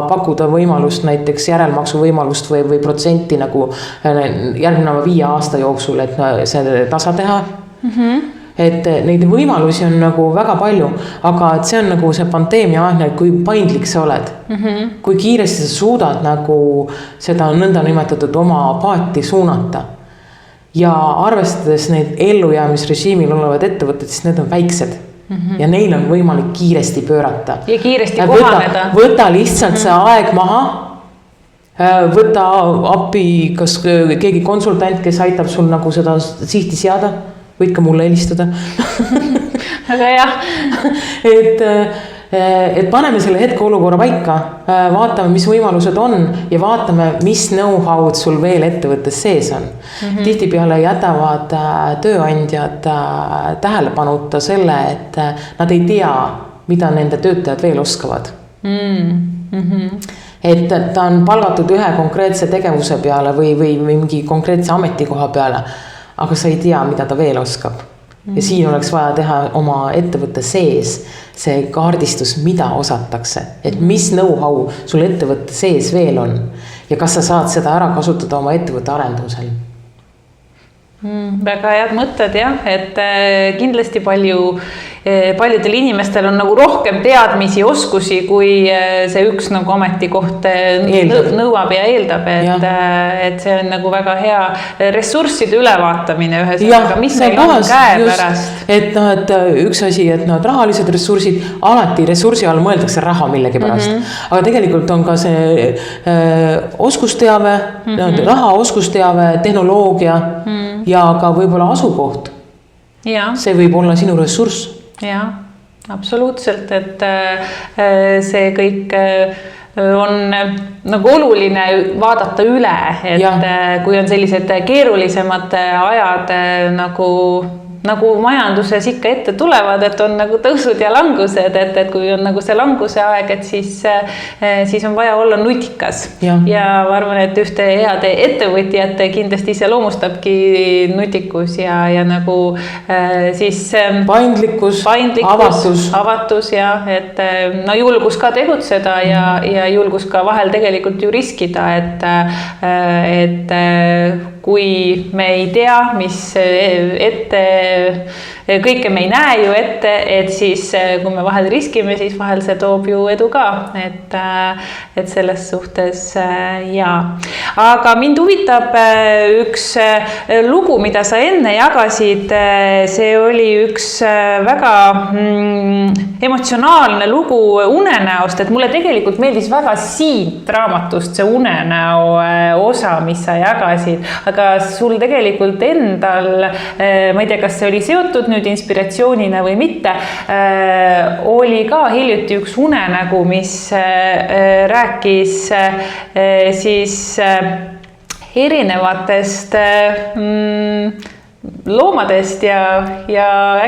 pakkuda võimalust näiteks järelmaksu võimalust või protsenti nagu järgneva 5 aasta jooksul, et see tasa teha. Et neid võimalusi on nagu väga palju, aga see on nagu see pandeemia aegne, kui paindlik sa oled. Kui kiiresti sa suudad nagu seda nõnda nimetatud oma paati suunata. Ja arvestades neid ellujäämisrežiimil olevad ettevõtted, siis need on väiksed ja neil on võimalik kiiresti pöörata. Ja kiiresti kohaneda. Võta lihtsalt see aeg maha, võta appi kas keegi konsultant, kes aitab sul nagu seda sihti seada, võid ka mulle helistada. Aga jah. Et paneme selle hetke olukorra paika, vaatame, mis võimalused on ja vaatame, mis know-how'd sul veel ettevõttes sees on. Tihtipeale jätavad tööandjad tähelepanuta selle, et nad ei tea, mida nende töötajad veel oskavad. Et ta on palgatud ühe konkreetse tegevuse peale või mingi konkreetse ametikoha peale, aga sa ei tea, mida ta veel oskab. Ja siin oleks vaja teha oma ettevõtte sees see kaardistus, mida osatakse, et mis know-how sul ettevõtte sees veel on ja kas sa saad seda ära kasutada oma ettevõtte arendusel. Väga head mõtted jah, et kindlasti paljudel inimestel on nagu rohkem teadmisi, oskusi, kui see üks nagu ametikoht nõuab ja eeldab, et see on nagu väga hea ressursside ülevaatamine ühesõnaga, mis meil on käe pärast. Et üks asi, et rahalised ressursid, alati ressursi all mõeldakse raha millegi pärast, aga tegelikult on ka see oskusteave, raha, oskusteave, tehnoloogia ja ka võib-olla asukoht. Ja. See võib olla sinu ressurss. Ja, absoluutselt, et see kõik on nagu oluline vaadata üle, et kui on sellised keerulisemad ajad nagu majanduses ikka ette tulevad, et on nagu tõusud ja langused, et kui on nagu see languse aeg, et siis on vaja olla nutikas. Ja ma arvan, et ühte heade ettevõtjate kindlasti iseloomustabki nutikus ja nagu siis paindlikkus, avatus ja et julgus ka tegutseda ja julgus ka vahel tegelikult ju riskida, et kui me ei tea, mis kõike me ei näe ju ette, et siis kui me vahel riskime, siis vahel see toob ju edu ka, et selles suhtes jaa. Aga mind huvitab üks lugu, mida sa enne jagasid, see oli üks väga emotsionaalne lugu unenäost, et mulle tegelikult meeldis väga siit raamatust see unenäo osa, mis sa jagasid, aga sul tegelikult endal, ma ei tea, kas see oli seotud nüüd inspiratsioonina või mitte, oli ka hiljuti üks unenägu, mis rääkis siis erinevatest loomadest ja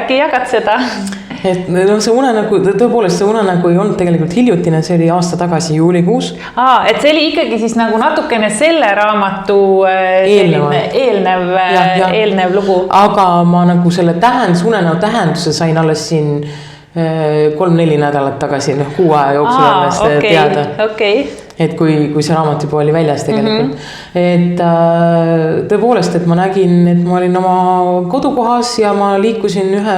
äkki jagad seda? Et see unenägu, tõepoolest see unenägu ei olnud tegelikult hiljutine, see oli aasta tagasi juulikuus. Et see oli ikkagi siis nagu natukene selle raamatu eelnev lugu. Aga ma nagu selle unenäo tähenduse sain alles siin 3-4 nädalat tagasi, 6 aja jooksul ennast teada. Et kui see raamat juba oli väljas tegelikult. Et tõepoolest, et ma nägin, et ma olin oma kodukohas ja ma liikusin ühe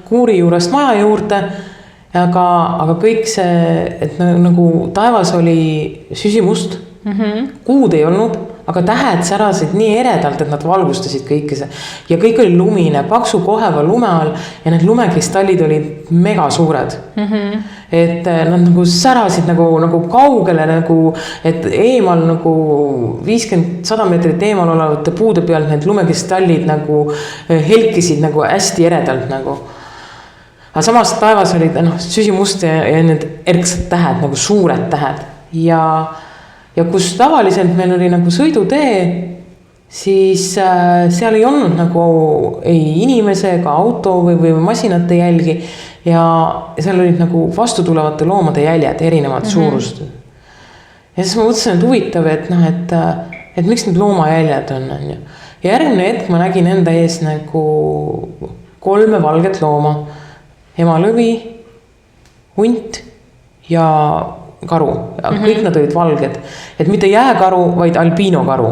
kuuri juurest maja juurde, aga kõik see, et nagu taevas oli süsimust, kuud ei olnud, aga tähed särasid nii eredalt, et nad valgustasid kõike see. Ja kõik oli lumine, paksu koheva lume all ja need lumekristallid olid mega suured. Et nad nagu särasid nagu kaugele, et eemal 50-100 meetrit eemal olevate puude peal need lumekristallid nagu helkisid nagu hästi eredalt nagu. Aga samas taevas olid süsimust ja need erksad tähed, nagu suured tähed. Ja kus tavaliselt meil oli nagu sõidutee, siis seal ei olnud nagu ei inimese ega auto või masinate jälgi ja seal olid nagu vastutulevate loomade jäljed erinevad suurust. Ja siis ma mõtlesin, et huvitav, et miks need loomajäljed on. Ja järgmine hetk ma nägin enda ees nagu 3 valget looma, emalõvi, hunt ja karu, kõik nad olid valged, et mitte jääkaru, vaid albiinokaru.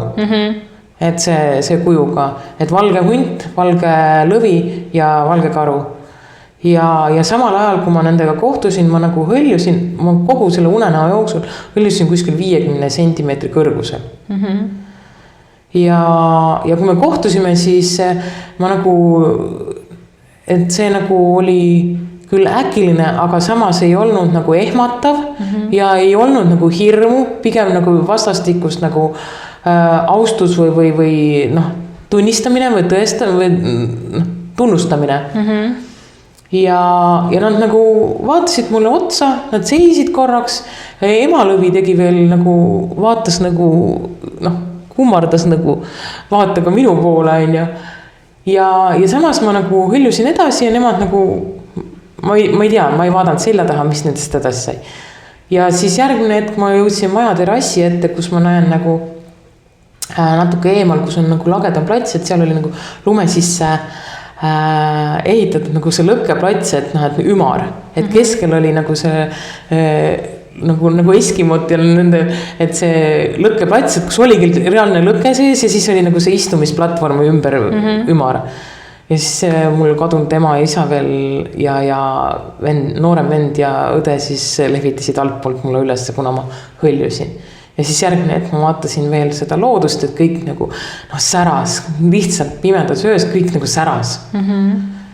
Et see kujuga, et valge hunt, valge lõvi ja valge karu. Ja samal ajal, kui ma nendega kohtusin, ma nagu hõljusin, ma kogu selle unenäo jooksul hõljusin kuskil 50 sentimeetri kõrgusel. Ja kui me kohtusime, siis ma nagu, et see nagu oli küll äkiline, aga samas ei olnud nagu ehmatav ja ei olnud nagu hirmu, pigem nagu vastastikust nagu austus või tunnistamine või tunnustamine. Ja nad nagu vaatasid mulle otsa, nad seisid korraks, emalõvi tegi veel nagu, vaatas nagu, kummardas nagu, vaata ka minu poole, ja samas ma nagu hõljusin edasi ja nemad nagu ma ei tea, ma ei vaadanud selja taha, mis nendest edasi sai. ja siis järgmine hetk ma jõudsin maja terrassi ette, kus ma näen nagu natuke eemal, kus on nagu lagedam plats, et seal oli nagu lume sisse ehitatud nagu see lõkkeplats, et noh, et ümar, et keskel oli nagu see nagu Eskimot ja nende, et see lõkkeplats, et kus oligi reaalne lõke sees ja siis oli nagu see istumisplatvorm ümber ümar. Ja siis mul kadunud ema ja isa veel ja vend, noorem vend ja õde siis lehvitasid altpoolt mulle üles, kuna ma hõljusin. Ja siis järgmine hetk ma vaatasin veel seda loodust, et kõik nagu säras, lihtsalt pimedas öös kõik nagu säras.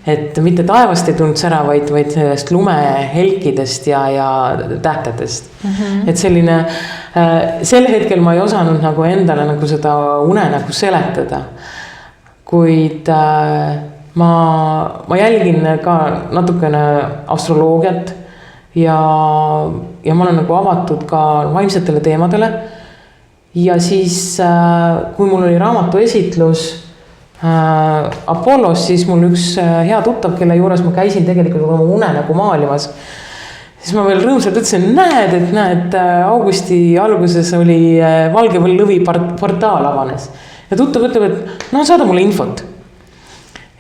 Et mitte taevast ei tulnud sära, vaid sellest lumehelkidest ja tähtedest. Et selline, sel hetkel ma ei osanud nagu endale nagu seda une nagu seletada. Kuid ma jälgin ka natukene astroloogiat ja ma olen nagu avatud ka vaimsetele teemadele. Ja siis, kui mul oli raamatu esitlus Apollos, siis mul üks hea tuttav, kelle juures ma käisin tegelikult oma une nagu maalimas. Siis ma veel rõõmsalt ütlesin, näed, augusti alguses oli Valge Lõvi portaal avanes. Ja tuttav ütleb, et saada mulle infot.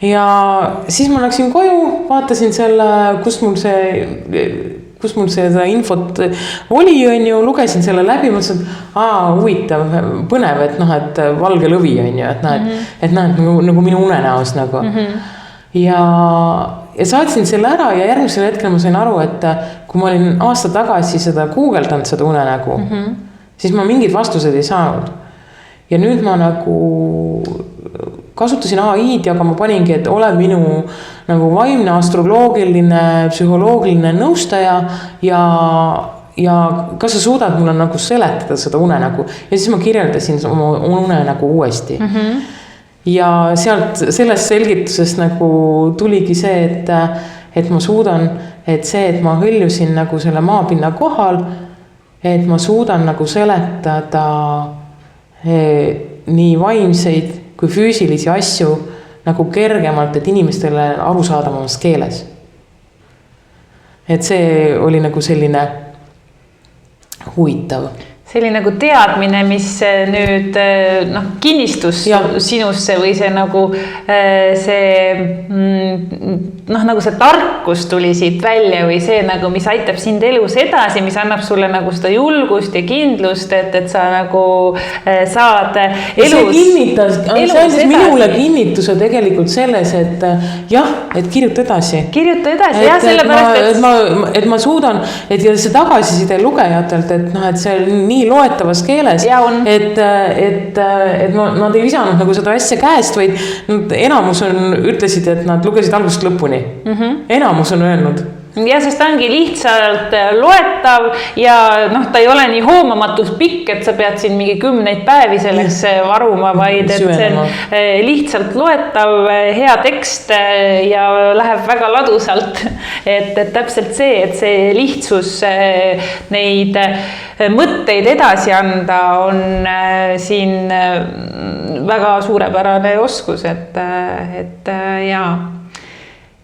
Ja siis ma läksin koju, vaatasin selle, kus mul seda infot oli, lugesin selle läbi, mõtlesin, et huvitav, põnev, et Valge Lõvi, et nagu minu unenäos nagu. Ja saatsin selle ära ja järgmisel hetkel ma sain aru, et kui ma olin aasta tagasi seda guugeldanud seda unenägu, siis ma mingid vastused ei saanud. Ja nüüd ma nagu kasutasin AI-d ja ma paningi, et ole minu nagu vaimne, astroloogiline, psühholoogiline nõustaja ja kas sa suudad mulle nagu seletada seda unenägu. Ja siis ma kirjeldasin oma unenägu uuesti. Ja sealt sellest selgitusest nagu tuligi see, et ma suudan, et see, et ma hõljusin nagu selle maapinna kohal, et ma suudan nagu seletada nii vaimseid kui füüsilisi asju nagu kergemalt, et inimestele arusaadavamas keeles. Et see oli nagu selline huvitav. See oli nagu teadmine, mis nüüd kinnistus sinusse või see nagu nagu see tarkus tuli siit välja või see nagu, mis aitab sind elus edasi, mis annab sulle nagu seda julgust ja kindlust, et sa nagu saad elus. See andis minule kinnituse tegelikult selles, et jah, et kirjuta edasi. Kirjuta edasi, jah, sellepärast, et ma suudan, et see tagasiside lugejatelt, et see on nii loetavas keeles, et nad ei visanud nagu seda asja käest, vaid enamus ütlesid, et nad lugesid algusest lõpuni. Enamus on öelnud. Ja sest ta ongi lihtsalt loetav ja ta ei ole nii hoomamatus pikk, et sa pead siin mingi 10 päevi selleks varuma, vaid et see on lihtsalt loetav, hea tekst ja läheb väga ladusalt. Et täpselt see, et see lihtsus neid mõtteid edasi anda on siin väga suurepärane oskus, et jaa.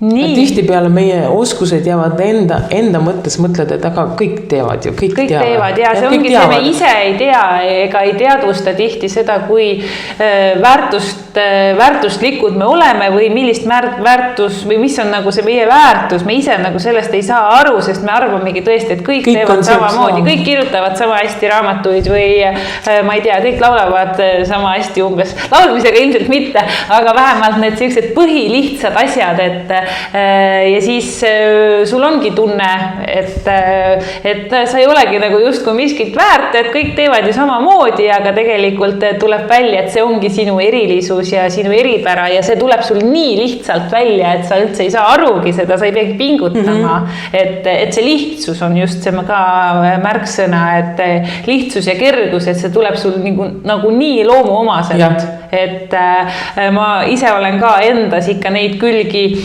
Tihti peale meie oskused jäävad enda mõttes mõtled, et aga kõik teevad ju, kõik teevad ja see ongi see, me ise ei tea ega ei teadvusta tihti seda, kui väärtuslikud me oleme või millist väärtus või mis on nagu see meie väärtus, me ise nagu sellest ei saa aru, sest me arvamegi tõesti, et kõik teevad samamoodi, kõik kirjutavad sama hästi raamatuid või ma ei tea, kõik laulavad sama hästi umbes, laulmisega ilmselt mitte, aga vähemalt need sellised põhilihtsad asjad, ja siis sul ongi tunne, et sa ei olegi nagu justkui miskit väärt, et kõik teevad ju samamoodi, aga tegelikult tuleb välja, et see ongi sinu erilisus ja sinu eripära ja see tuleb sul nii lihtsalt välja, et sa üldse ei saa arugi seda, sa ei peagi pingutama, et see lihtsus on just see ka märksõna, et lihtsus ja kergus, et see tuleb sul nagu nii loomuomaselt. Et ma ise olen ka endas ikka neid külgi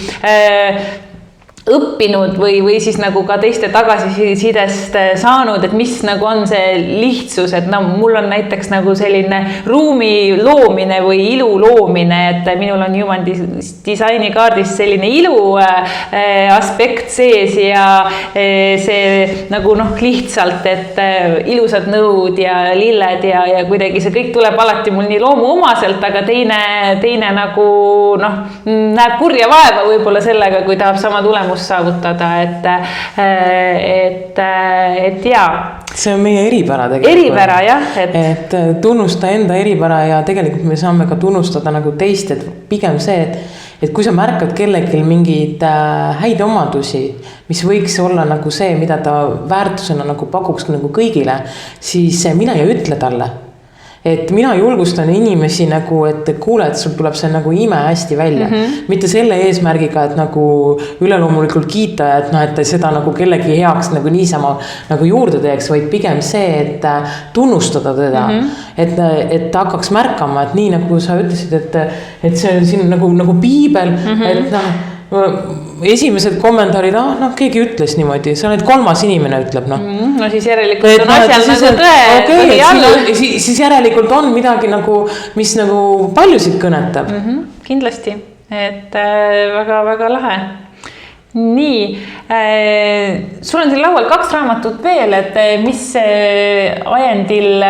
õppinud või siis nagu ka teiste tagasisidest saanud, et mis nagu on see lihtsus, et no mul on näiteks nagu selline ruumi loomine või ilu loomine, et minul on human disaini kaardis selline ilu aspekt sees ja see nagu lihtsalt, et ilusad nõud ja lilled ja kuidagi see kõik tuleb alati mul nii loomuomaselt, aga teine nagu näeb kurja vaeva võib-olla sellega, kui tahab sama tulemust saavutada, et jaa. See on meie eripära tegelikult. Eripära, jah. Et tunnusta enda eripära ja tegelikult me saame ka tunnustada nagu teist, et pigem see, et kui sa märkad kellelgi mingeid häid omadusi, mis võiks olla nagu see, mida ta väärtusena nagu pakuks nagu kõigile, siis mina ei ütle talle. Et mina julgustan inimesi nagu, et kuule, et sul tuleb see nagu ime hästi välja. Mitte selle eesmärgiga, et nagu üleloomulikult kiita, et seda nagu kellegi heaks nagu niisama nagu juurde teeks, vaid pigem see, et tunnustada teda. Et ta hakkaks märkama, et nii nagu sa ütlesid, et see on siin nagu piibel, et esimesed kommentaarid, keegi ütles niimoodi, sa oled kolmas inimene, ütleb. No siis järelikult on asjal nagu tõe alla. Siis järelikult on midagi nagu, mis nagu paljusid kõnetab. Kindlasti, et väga lahe. Nii, sul on siin laual 2 raamatut veel, et mis ajendil,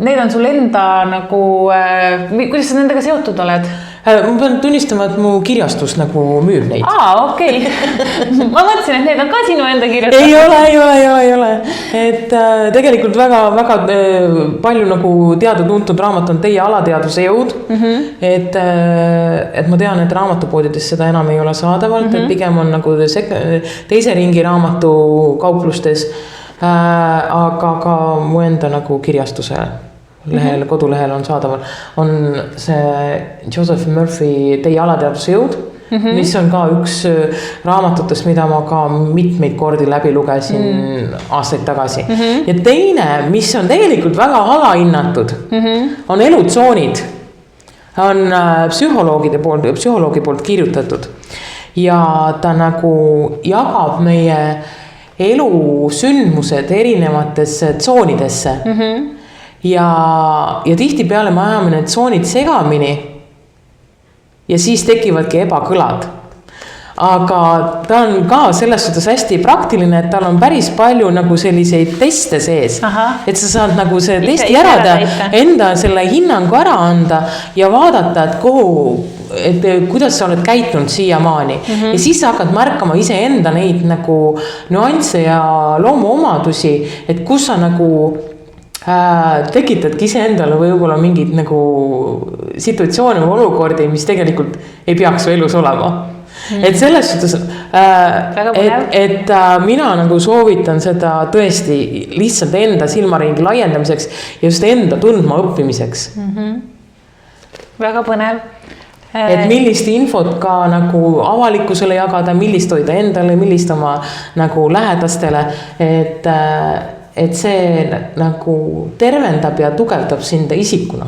need on sul enda nagu, kuidas sa nendega seotud oled? Ma pean tunnistama, et mu kirjastus nagu müüb neid. Okei. Ma mõtlesin, et need on ka sinu enda kirjastus. Ei ole. Et tegelikult väga palju nagu teada-tuntud raamat on Teie alateadvuse jõud. Et ma tean, et raamatupoodides seda enam ei ole saadavalt, et pigem on nagu teise ringi raamatu kauplustes, aga ka mu enda nagu kirjastuse kodulehel on saadaval, on see Joseph Murphy Teie alateadvuse jõud, mis on ka üks raamatutest, mida ma ka mitmeid kordi läbi lugesin aastaid tagasi. Ja teine, mis on tegelikult väga alahinnatud, on elutsoonid. On psühholoogi poolt kirjutatud. Ja ta nagu jagab meie elusündmused erinevatesse tsoonidesse. Ja tihtipeale me ajame need tsoonid segamini ja siis tekivadki ebakõlad. Aga ta on ka selles suhtes hästi praktiline, et tal on päris palju nagu selliseid teste sees. Et sa saad nagu see testi järada, enda selle hinnangu ära anda ja vaadata, et kuidas sa oled käitunud siiamaani. Ja siis sa hakkad märkama iseenda neid nagu nüansse ja loomuomadusi, et kus sa nagu tekitadki iseendale võib-olla mingid nagu situatsioone või olukordi, mis tegelikult ei peaks su elus olema. Et selles suhtes, et mina nagu soovitan seda tõesti lihtsalt enda silmaringi laiendamiseks ja just enda tundma õppimiseks. Väga põnev. Et millist infot ka nagu avalikkusele jagada, millist hoida endale, millist oma nagu lähedastele, et see nagu tervendab ja tugevdab sind isikuna.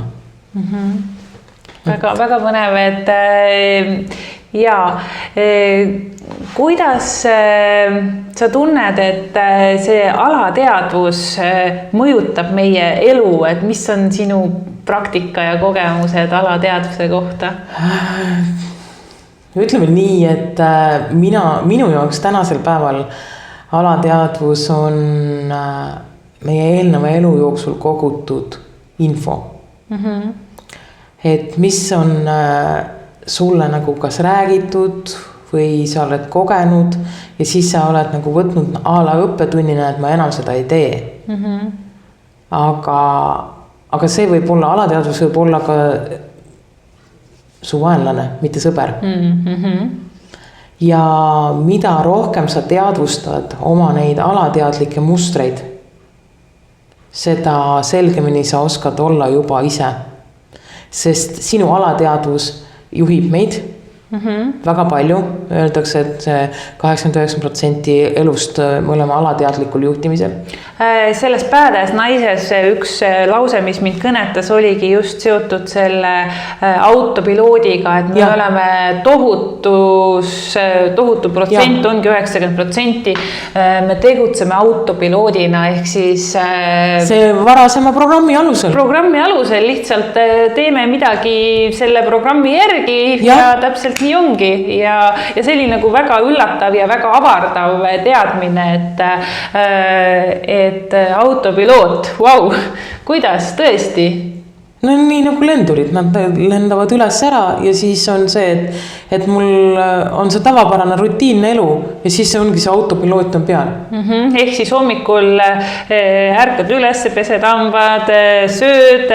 Väga põnev, et kuidas sa tunned, et see alateadvus mõjutab meie elu, et mis on sinu praktika ja kogemused alateadvuse kohta? Ütleme nii, et minu jaoks tänasel päeval alateadvus on meie eelneva elu jooksul kogutud info. Et mis on sulle nagu kas räägitud või sa oled kogenud ja siis sa oled nagu võtnud ala õppetunnina, et ma enam seda ei tee. Aga see võib olla, alateadvus võib olla ka su vaenlane, mitte sõber. Ja mida rohkem sa teadvustad oma neid alateadlikke mustreid, seda selgemini sa oskad olla juba ise. Sest sinu alateadvus juhib meid väga palju, öeldakse, et see 89% elust me oleme alateadlikul juhtimisel. Selles Badass naises üks lause, mis mind kõnetas, oligi just seotud selle autopiloodiga, et me oleme tohutu protsent, ongi 90%. Me tegutseme autopiloodina, ehk siis see varasema programmi alusel. Programmi alusel lihtsalt teeme midagi selle programmi järgi ja täpselt nii ongi ja selline nagu väga üllatav ja väga avardav teadmine, et autopiloot, vau, kuidas tõesti? No nii nagu lendurid, nad lendavad üles ära ja siis on see, et mul on see tavapärane rutiinne elu ja siis see ongi see autopiloot on peal. Ehk siis hommikul ärkad üles, pesed hambad, sööd,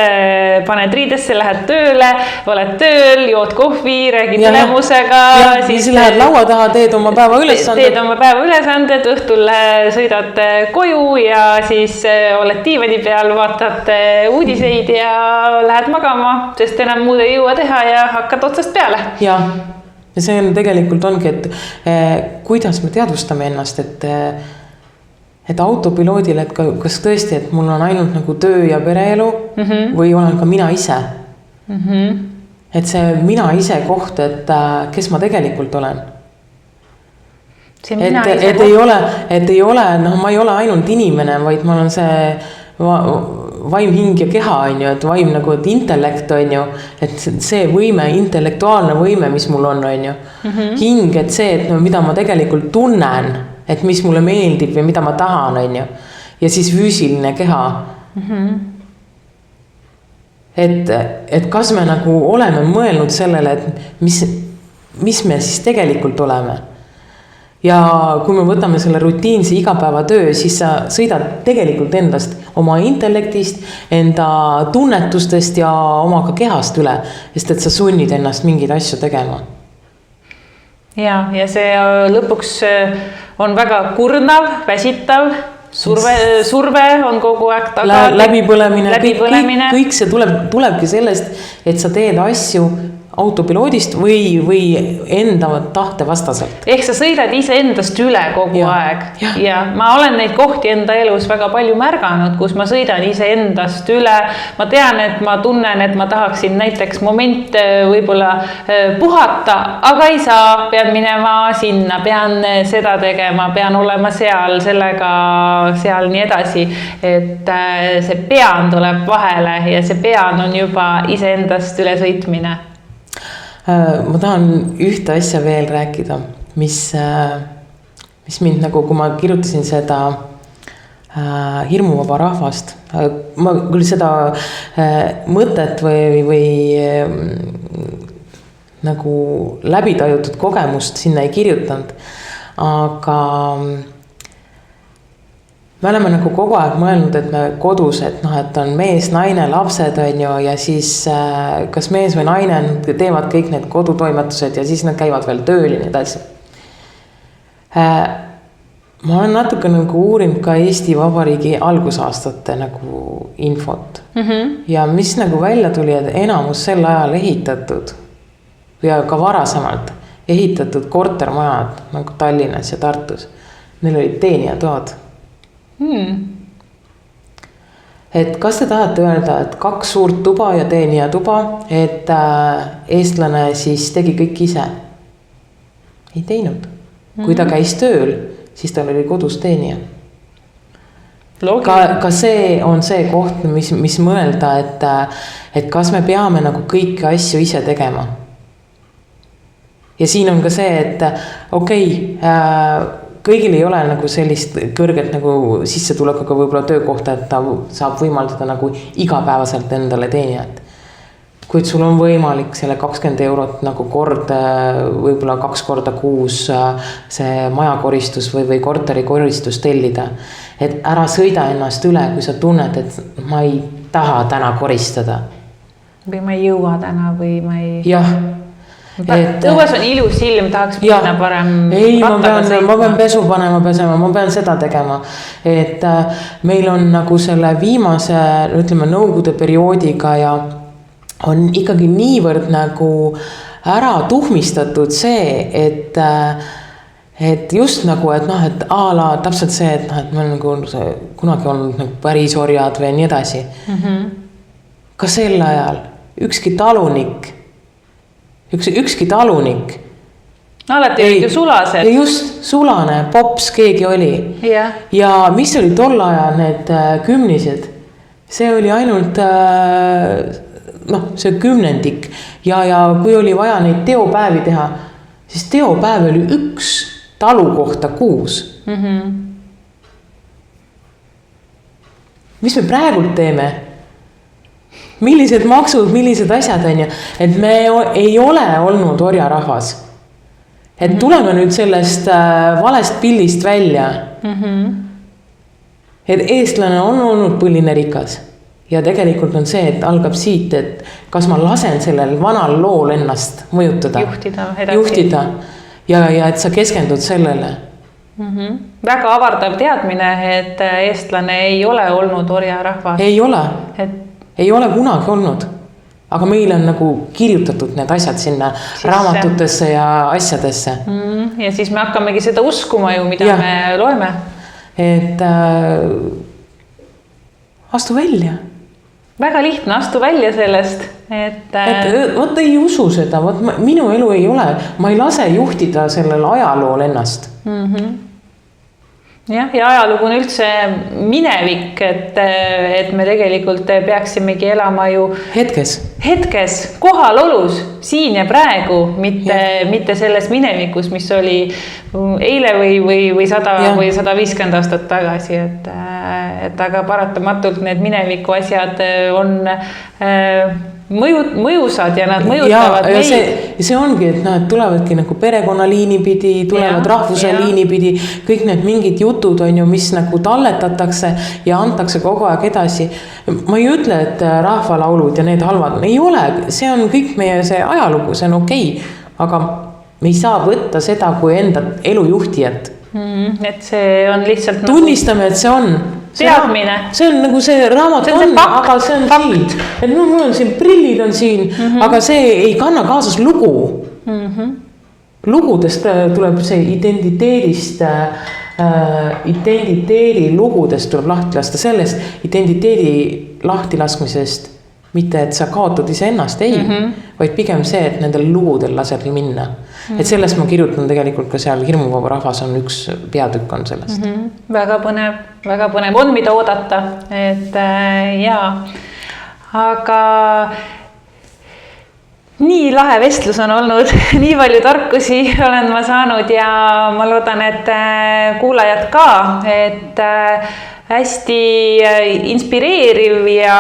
paned riidesse, lähed tööle, oled tööl, jood kohvi, räägid ülemusega. Siis lähed laua taha, teed oma päeva ülesanded. Teed oma päeva ülesanded, õhtul sõidad koju ja siis oled diivani peal, vaatad uudiseid ja lähed magama, sest enam muud ei jõua teha ja hakkad otsast peale. Ja see on tegelikult ongi, et kuidas me teadvustame ennast, et autopiloodil, et kas tõesti, et mul on ainult nagu töö ja pereelu või olen ka mina ise. Et see mina ise koht, et kes ma tegelikult olen. Et ei ole, ma ei ole ainult inimene, vaid ma olen see vaim, hing ja keha on ju, et vaim nagu et intellekt on ju, et see võime, intellektuaalne võime, mis mul on ju. Hing, et see, et mida ma tegelikult tunnen, et mis mulle meeldib või mida ma tahan on ju. Ja siis füüsiline keha. Et kas me nagu oleme mõelnud sellele, et mis me siis tegelikult oleme. Ja kui me võtame selle rutiinse igapäevatöö, siis sa sõidad tegelikult endast, oma intellektist, enda tunnetustest ja oma ka kehast üle, sest et sa sunnid ennast mingeid asju tegema. Ja see lõpuks on väga kurnav, väsitav, surve on kogu aeg taga. Läbipõlemine. Kõik see tulebki sellest, et sa teed asju autopiloodist või enda tahte vastaselt. Ehk sa sõidad ise endast üle kogu aeg. Ja ma olen neid kohti enda elus väga palju märganud, kus ma sõidan ise endast üle. Ma tean, et ma tunnen, et ma tahaksin näiteks moment võib-olla puhata, aga ei saa, pean minema sinna, pean seda tegema, pean olema seal, sellega seal nii edasi. Et see pean tuleb vahele ja see pean on juba ise endast üle sõitmine. Ma tahan ühte asja veel rääkida, mis mind nagu, kui ma kirjutasin seda hirmuvaba rahvast, ma küll seda mõtet või nagu läbitajutud kogemust sinna ei kirjutanud, aga me oleme nagu kogu aeg mõelnud, et me kodus, et on mees, naine, lapsed on ju, ja siis kas mees või naine teevad kõik need kodutoimetused ja siis nad käivad veel tööl ja nii edasi. Ma olen natuke nagu uurinud ka Eesti Vabariigi algusaastate nagu infot. Ja mis nagu välja tuli, et enamus sel ajal ehitatud ja ka varasemalt ehitatud kortermajad nagu Tallinnas ja Tartus, neil olid teenijatoad. Et kas te tahate öelda, et 2 suurt tuba ja teenija tuba, et eestlane siis tegi kõik ise? Ei teinud. Kui ta käis tööl, siis tal oli kodus teenija. Ka see on see koht, mis mõelda, et kas me peame nagu kõiki asju ise tegema. Ja siin on ka see, et kõigil ei ole nagu sellist kõrget nagu sissetulekuga võib-olla töökohta, et ta saab võimaldada nagu igapäevaselt endale teenijat. Kuid sul on võimalik selle 20 eurot nagu kord, võib-olla 2 korda kuus see majakoristus või korteri koristus tellida. Et ära sõida ennast üle, kui sa tunned, et ma ei taha täna koristada. Või ma ei jõua täna või ma ei... Jah. Õues on ilus ilm, tahaks minna parem rattaga sõitma. Ma pean pesu panema pesema, ma pean seda tegema. Et meil on nagu selle viimase, ütleme, nõukogude perioodiga ja on ikkagi niivõrd nagu ära tuhmistatud see, et just nagu, et noh, et a la täpselt see, et noh, et meil nagu kunagi olnud nagu päris orjad või nii edasi. Ka sel ajal ükski talunik alati olid ju sulased. Just sulane, pops keegi oli. Ja mis oli tol ajal need kümnised? See oli ainult see kümnendik. Ja kui oli vaja neid teopäevi teha, siis teopäev oli 1 talu kohta 6. Mis me praegult teeme? Millised maksud, millised asjad on ju? Et me ei ole olnud orjarahvas. Et tuleme nüüd sellest valest pildist välja. Et eestlane on olnud põline rikas. Ja tegelikult on see, et algab siit, et kas ma lasen sellel vanal lool ennast mõjutada. Juhtida. Ja et sa keskendud sellele. Väga avardav teadmine, et eestlane ei ole olnud orjarahvas. Ei ole. Ei ole kunagi olnud. Aga meil on nagu kirjutatud need asjad sinna raamatutesse ja asjadesse. Ja siis me hakkamegi seda uskuma ju, mida me loeme. Et astu välja. Väga lihtne, astu välja sellest. Võt ei usu seda, minu elu ei ole. Ma ei lase juhtida sellel ajalool ennast. Ja ajalugu on üldse minevik, et me tegelikult peaksimegi elama ju hetkes, kohalolus, siin ja praegu, mitte selles minevikus, mis oli eile või 100 või 150 aastat tagasi, et aga paratamatult need mineviku asjad on mõjusad ja nad mõjutavad meid. See ongi, et nad tulevadki nagu perekonna liini pidi, tulevad rahvuse liini pidi, kõik need mingid jutud on ju, mis nagu talletatakse ja antakse kogu aeg edasi. Ma ei ütle, et rahvalaulud ja need halvad, ei ole, see on kõik meie see ajalugu, see on okei, aga me ei saa võtta seda kui enda elujuhtijat. Et see on lihtsalt tunnistame, et see on teadmine. See on nagu see raamat on, aga see on siin. Et mul on siin prillid on siin, aga see ei kanna kaasas lugu. Lugudest tuleb see identiteedi lugudest tuleb lahti lasta, sellest identiteedi lahti laskmisest, mitte et sa kaotad iseennast, ei, vaid pigem see, et nendel lugudel lased minna. Et sellest ma kirjutan tegelikult ka seal Hirmuvaba rahvas on üks peatükk on sellest. Väga põnev, on mida oodata, et aga nii lahe vestlus on olnud, nii palju tarkusi olen ma saanud ja ma loodan, et kuulajad ka, et hästi inspireeriv ja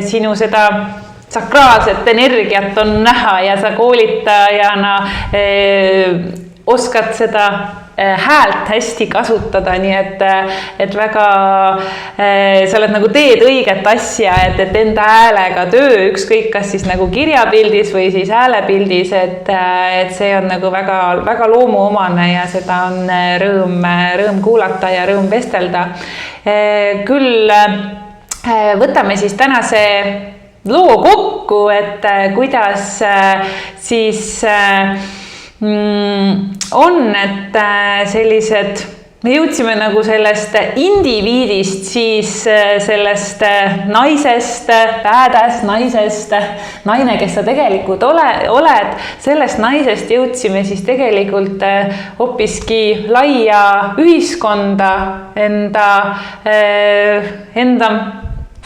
sinu seda sakraalset energiat on näha ja sa koolitajana oskad seda häält hästi kasutada, nii et väga sa oled nagu teed õiget asja, et enda häälega töö, ükskõik kas siis nagu kirjapildis või siis häälepildis, et see on nagu väga, väga loomuomane ja seda on rõõm kuulata ja rõõm vestelda. Küll võtame siis tänase loo kokku, et kuidas siis on, et sellised, me jõudsime nagu sellest indiviidist, siis sellest naisest, badass naisest, naine, kes sa tegelikult oled, sellest naisest jõudsime siis tegelikult hoopiski laia ühiskonda, enda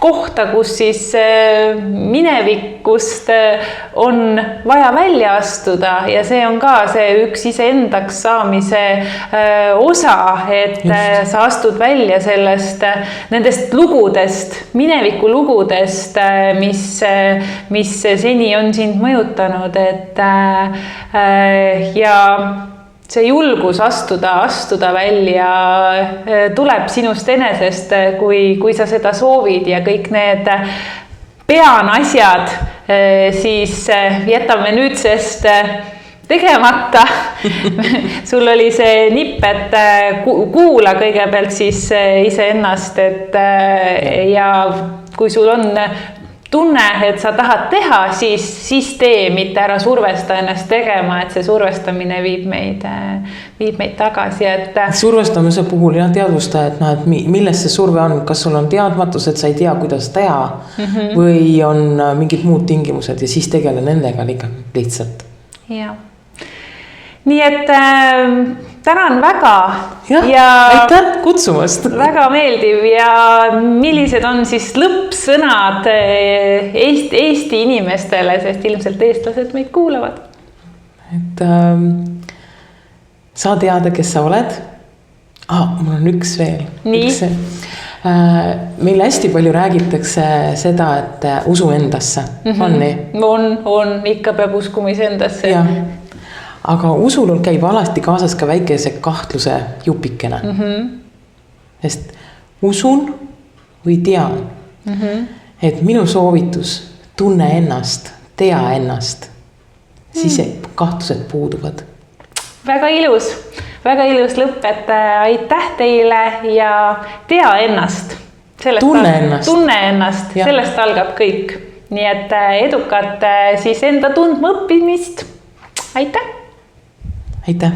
kohta, kus siis minevikust on vaja välja astuda ja see on ka see üks iseendaks saamise osa, et sa astud välja nendest lugudest, mineviku lugudest, mis seni on sind mõjutanud, ja see julgus astuda välja tuleb sinust enesest, kui sa seda soovid ja kõik need peanasjad siis jätame nüüdsest tegemata. Sul oli see nipp, et kuula kõigepealt siis iseennast, ja kui sul on tunne, et sa tahad teha, siis tee, mitte ära survesta ennast tegema, et see survestamine viib meid tagasi, et survestamise puhul teadvusta, et milles see surve on, kas sul on teadmatus, et sa ei tea, kuidas teha või on mingid muud tingimused ja siis tegele nendega lihtsalt. Ja. Nii et tänan väga ja aitäh kutsumast. Väga meeldiv ja millised on siis lõppsõnad Eesti inimestele, sest ilmselt eestlased meid kuulavad? Et saa teada, kes sa oled. Mul on üks veel. Nii? Meil hästi palju räägitakse seda, et usu endasse. On nii? On, ikka peab uskumis endasse. Ja. Aga usul käib alati kaasas ka väikese kahtluse jupikene. Sest usun või tean, et minu soovitus tunne ennast, tea ennast, siis kahtlused puuduvad. Väga ilus lõpp, et aitäh teile ja tea ennast. Tunne ennast. Sellest algab kõik. Nii et edukat siis enda tundma õppimist. Aitäh! Aitäh!